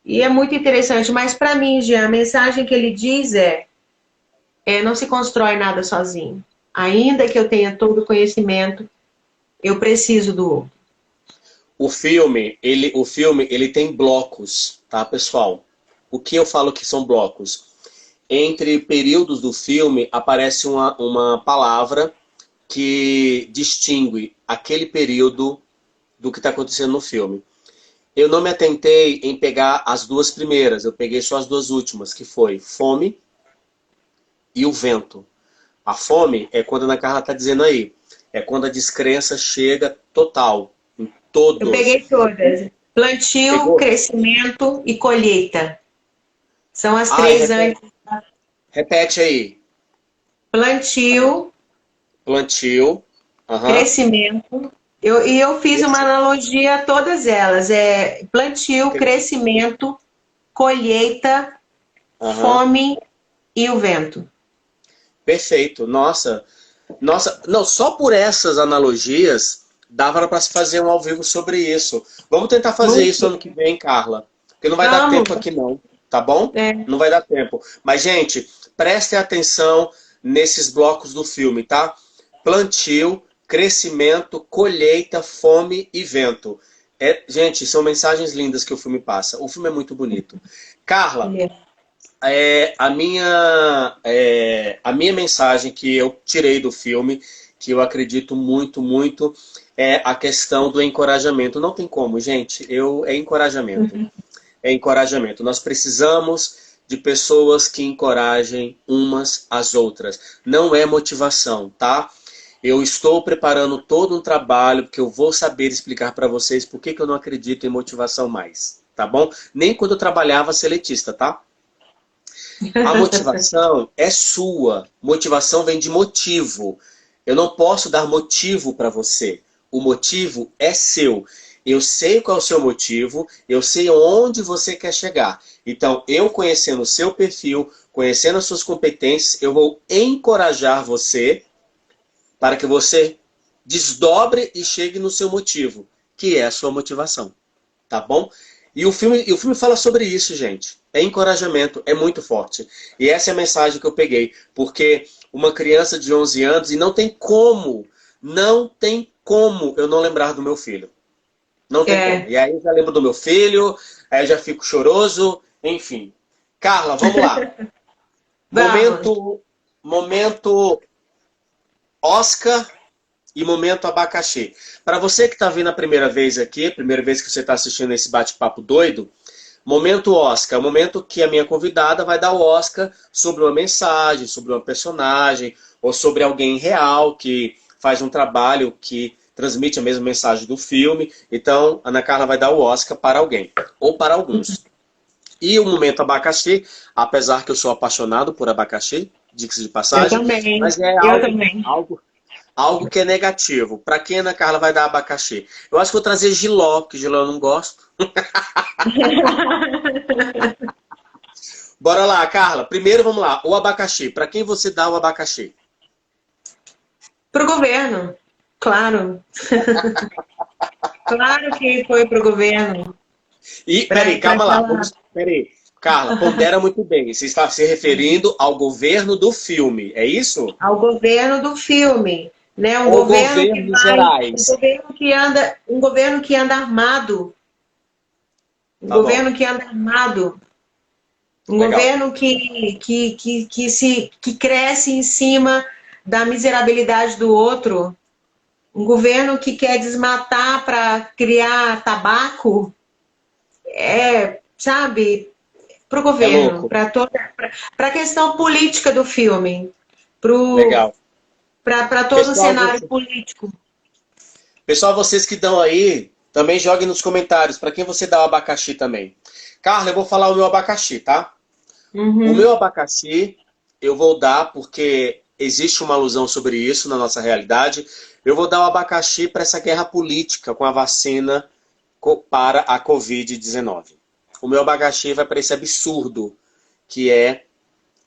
[SPEAKER 2] E é muito interessante, mas para mim, Jean, a mensagem que ele diz não se constrói nada sozinho. Ainda que eu tenha todo o conhecimento, eu preciso do outro.
[SPEAKER 1] O filme, ele tem blocos, tá, pessoal? O que eu falo que são blocos? Entre períodos do filme aparece uma palavra que distingue aquele período do que está acontecendo no filme. Eu não me atentei em pegar as duas primeiras, eu peguei só as duas últimas, que foi fome e o vento. A fome é quando a Ana Carla está dizendo aí, é quando a descrença chega total, em
[SPEAKER 2] Eu
[SPEAKER 1] todos.
[SPEAKER 2] peguei todas. Plantio,
[SPEAKER 1] Pegou?
[SPEAKER 2] crescimento e colheita. São as
[SPEAKER 1] Ai,
[SPEAKER 2] três
[SPEAKER 1] repete,
[SPEAKER 2] antes.
[SPEAKER 1] repete aí.
[SPEAKER 2] Plantio,
[SPEAKER 1] Plantio. Aham.
[SPEAKER 2] crescimento. Eu fiz uma analogia a todas elas. É plantio, crescimento, colheita,
[SPEAKER 1] Aham.
[SPEAKER 2] fome e o vento.
[SPEAKER 1] Perfeito. Nossa. Nossa, não, só por essas analogias dava para se fazer um ao vivo sobre isso. Vamos tentar fazer isso
[SPEAKER 2] Muito.
[SPEAKER 1] ano que vem, Carla. Porque não vai dar
[SPEAKER 2] Vamos.
[SPEAKER 1] tempo aqui não, tá bom?
[SPEAKER 2] É,
[SPEAKER 1] Não vai dar tempo. Mas, gente, prestem atenção nesses blocos do filme, tá? Plantio, crescimento, colheita, fome e vento. Gente, são mensagens lindas que o filme passa. O filme é muito bonito. Carla, a minha mensagem que eu tirei do filme, que eu acredito muito, muito, é a questão do encorajamento. Não tem como, gente. É encorajamento. É encorajamento. Nós precisamos de pessoas que encorajem umas às outras. Não é motivação, tá? Eu estou preparando todo um trabalho, porque eu vou saber explicar para vocês por que eu não acredito em motivação mais, tá bom? Nem quando eu trabalhava seletista, tá? A motivação é sua. Motivação vem de motivo. Eu não posso dar motivo para você. O motivo é seu. Eu sei qual é o seu motivo, eu sei onde você quer chegar. Então, eu conhecendo o seu perfil, conhecendo as suas competências, eu vou encorajar você para que você desdobre e chegue no seu motivo, que é a sua motivação. Tá bom? E o filme fala sobre isso, gente. É encorajamento, é muito forte. E essa é a mensagem que eu peguei. Porque uma criança de 11 anos, e não tem como eu não lembrar do meu filho. Não tem
[SPEAKER 2] É.
[SPEAKER 1] como. E aí eu já lembro do meu filho, aí eu já fico choroso, enfim. Carla, vamos lá.
[SPEAKER 2] Vamos.
[SPEAKER 1] Momento Oscar e momento abacaxi. Para você que está vindo a primeira vez aqui, primeira vez que você está assistindo esse bate-papo doido, momento Oscar, é o momento que a minha convidada vai dar o Oscar sobre uma mensagem, sobre uma personagem, ou sobre alguém real que faz um trabalho que transmite a mesma mensagem do filme. Então, Ana Carla vai dar o Oscar para alguém, ou para alguns. E o momento abacaxi, apesar que eu sou apaixonado por abacaxi, diga-se de
[SPEAKER 2] Eu
[SPEAKER 1] passagem,
[SPEAKER 2] também.
[SPEAKER 1] mas é
[SPEAKER 2] Eu também.
[SPEAKER 1] algo que é negativo. Para quem a Ana Carla vai dar abacaxi? Eu acho que vou trazer jiló, porque jiló eu não gosto. Bora lá, Carla. Primeiro, vamos lá. O abacaxi. Para quem você dá o abacaxi?
[SPEAKER 2] Pro governo, claro. Claro que foi pro governo.
[SPEAKER 1] E, peraí, calma lá. Peraí. Carla, pondera muito bem. Você está se referindo ao governo do filme, é isso?
[SPEAKER 2] Ao governo do filme, né? Um
[SPEAKER 1] Ou
[SPEAKER 2] governo que
[SPEAKER 1] governos
[SPEAKER 2] vai,
[SPEAKER 1] gerais?
[SPEAKER 2] um governo que anda armado, um
[SPEAKER 1] Tá bom.
[SPEAKER 2] governo que anda armado, um
[SPEAKER 1] Legal.
[SPEAKER 2] governo que cresce em cima da miserabilidade do outro, um governo que quer desmatar para criar tabaco, sabe? Para o
[SPEAKER 1] É
[SPEAKER 2] governo,
[SPEAKER 1] louco.
[SPEAKER 2] para a questão política do filme,
[SPEAKER 1] Legal.
[SPEAKER 2] para todo o
[SPEAKER 1] Pessoal,
[SPEAKER 2] cenário político.
[SPEAKER 1] pessoal, vocês que estão aí, também joguem nos comentários para quem você dá o abacaxi também. Carla, eu vou falar o meu abacaxi, tá? O
[SPEAKER 2] Uhum.
[SPEAKER 1] meu abacaxi eu vou dar porque existe uma alusão sobre isso na nossa realidade. Eu vou dar o abacaxi para essa guerra política com a vacina para a Covid-19. O meu abacaxi vai para esse absurdo que é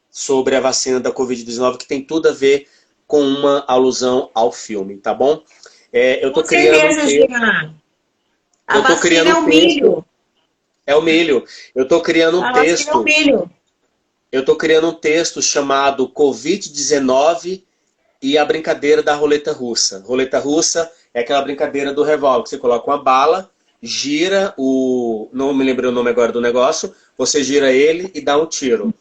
[SPEAKER 1] sobre a vacina da Covid-19, que tem tudo a ver com uma alusão ao filme, tá bom? Eu tô
[SPEAKER 2] Com
[SPEAKER 1] criando um
[SPEAKER 2] certeza,
[SPEAKER 1] texto.
[SPEAKER 2] Jean. A
[SPEAKER 1] Eu tô
[SPEAKER 2] vacina
[SPEAKER 1] criando
[SPEAKER 2] é
[SPEAKER 1] um
[SPEAKER 2] o
[SPEAKER 1] texto.
[SPEAKER 2] milho.
[SPEAKER 1] É o milho. Eu tô criando um
[SPEAKER 2] A vacina é o
[SPEAKER 1] texto.
[SPEAKER 2] milho.
[SPEAKER 1] Eu tô criando um texto chamado Covid-19 e a brincadeira da roleta russa. Roleta russa é aquela brincadeira do revólver, que você coloca uma bala, gira o... Não me lembro o nome agora do negócio. Você gira ele e dá um tiro.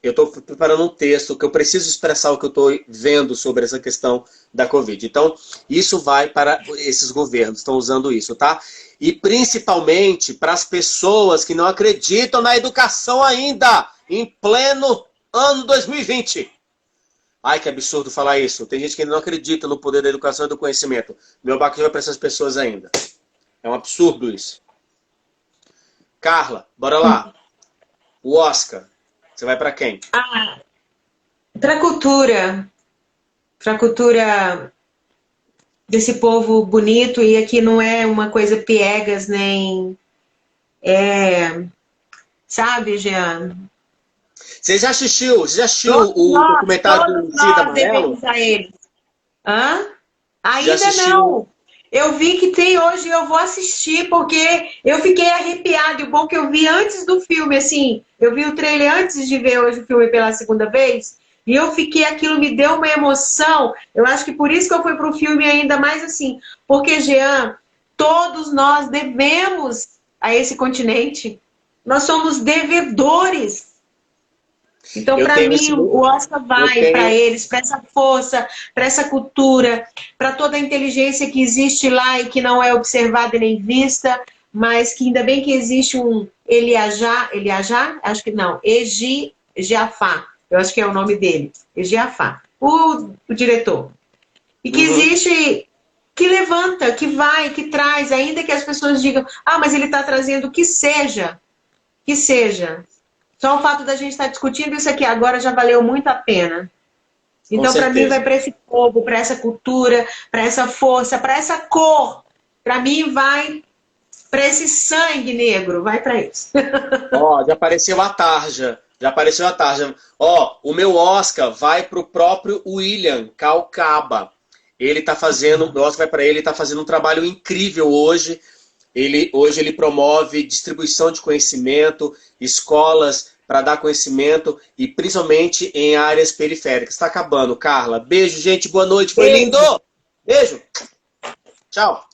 [SPEAKER 1] Eu estou preparando um texto que eu preciso expressar o que eu estou vendo sobre essa questão da Covid. Então, isso vai para esses governos, estão usando isso, tá? E principalmente para as pessoas que não acreditam na educação ainda, em pleno ano 2020. Ai, que absurdo falar isso. Tem gente que ainda não acredita no poder da educação e do conhecimento. Meu abacaxi vai para essas pessoas ainda. É um absurdo isso. Carla, bora lá. O Oscar. Você vai para quem?
[SPEAKER 2] Para a cultura desse povo bonito, e aqui não é uma coisa piegas, nem... sabe, Jean?
[SPEAKER 1] Você já assistiu o documentário do
[SPEAKER 2] Todos
[SPEAKER 1] Cida
[SPEAKER 2] nós
[SPEAKER 1] Amarelo?
[SPEAKER 2] devemos a eles. Hã?
[SPEAKER 1] Já
[SPEAKER 2] Ainda
[SPEAKER 1] assistiu?
[SPEAKER 2] não. Eu vi que tem hoje e eu vou assistir, porque eu fiquei arrepiada. E o bom que eu vi antes do filme, assim, eu vi o trailer antes de ver hoje o filme pela segunda vez, e eu fiquei, aquilo me deu uma emoção. Eu acho que por isso que eu fui para o filme ainda mais assim, porque, Jean, todos nós devemos a esse continente. Nós somos devedores. Então,
[SPEAKER 1] Eu
[SPEAKER 2] para
[SPEAKER 1] tenho esse.
[SPEAKER 2] mim, o Oscar
[SPEAKER 1] Eu
[SPEAKER 2] vai para
[SPEAKER 1] tenho.
[SPEAKER 2] eles, para essa força, para essa cultura, para toda a inteligência que existe lá e que não é observada nem vista, mas que ainda bem que existe um Eliajá, acho que não, Egiafá, eu acho que é o nome dele, Egiafá, o diretor. E que
[SPEAKER 1] Uhum.
[SPEAKER 2] existe, que levanta, que vai, que traz, ainda que as pessoas digam, mas ele está trazendo que seja. Só o fato da gente estar discutindo isso aqui agora já valeu muito a pena.
[SPEAKER 1] Com
[SPEAKER 2] Então, para mim, vai
[SPEAKER 1] certeza.
[SPEAKER 2] para esse povo, para essa cultura, para essa força, para essa cor. Para mim, vai para esse sangue negro. Vai para isso.
[SPEAKER 1] Ó, já apareceu a tarja. Já apareceu a tarja. Ó, o meu Oscar vai pro próprio William Calcaba. Ele tá fazendo, o Oscar vai para ele, ele tá fazendo um trabalho incrível hoje. Hoje ele promove distribuição de conhecimento, escolas para dar conhecimento e principalmente em áreas periféricas. Está acabando, Carla. Beijo, gente. Boa noite. Foi lindo.
[SPEAKER 2] Beijo.
[SPEAKER 1] Beijo. Tchau.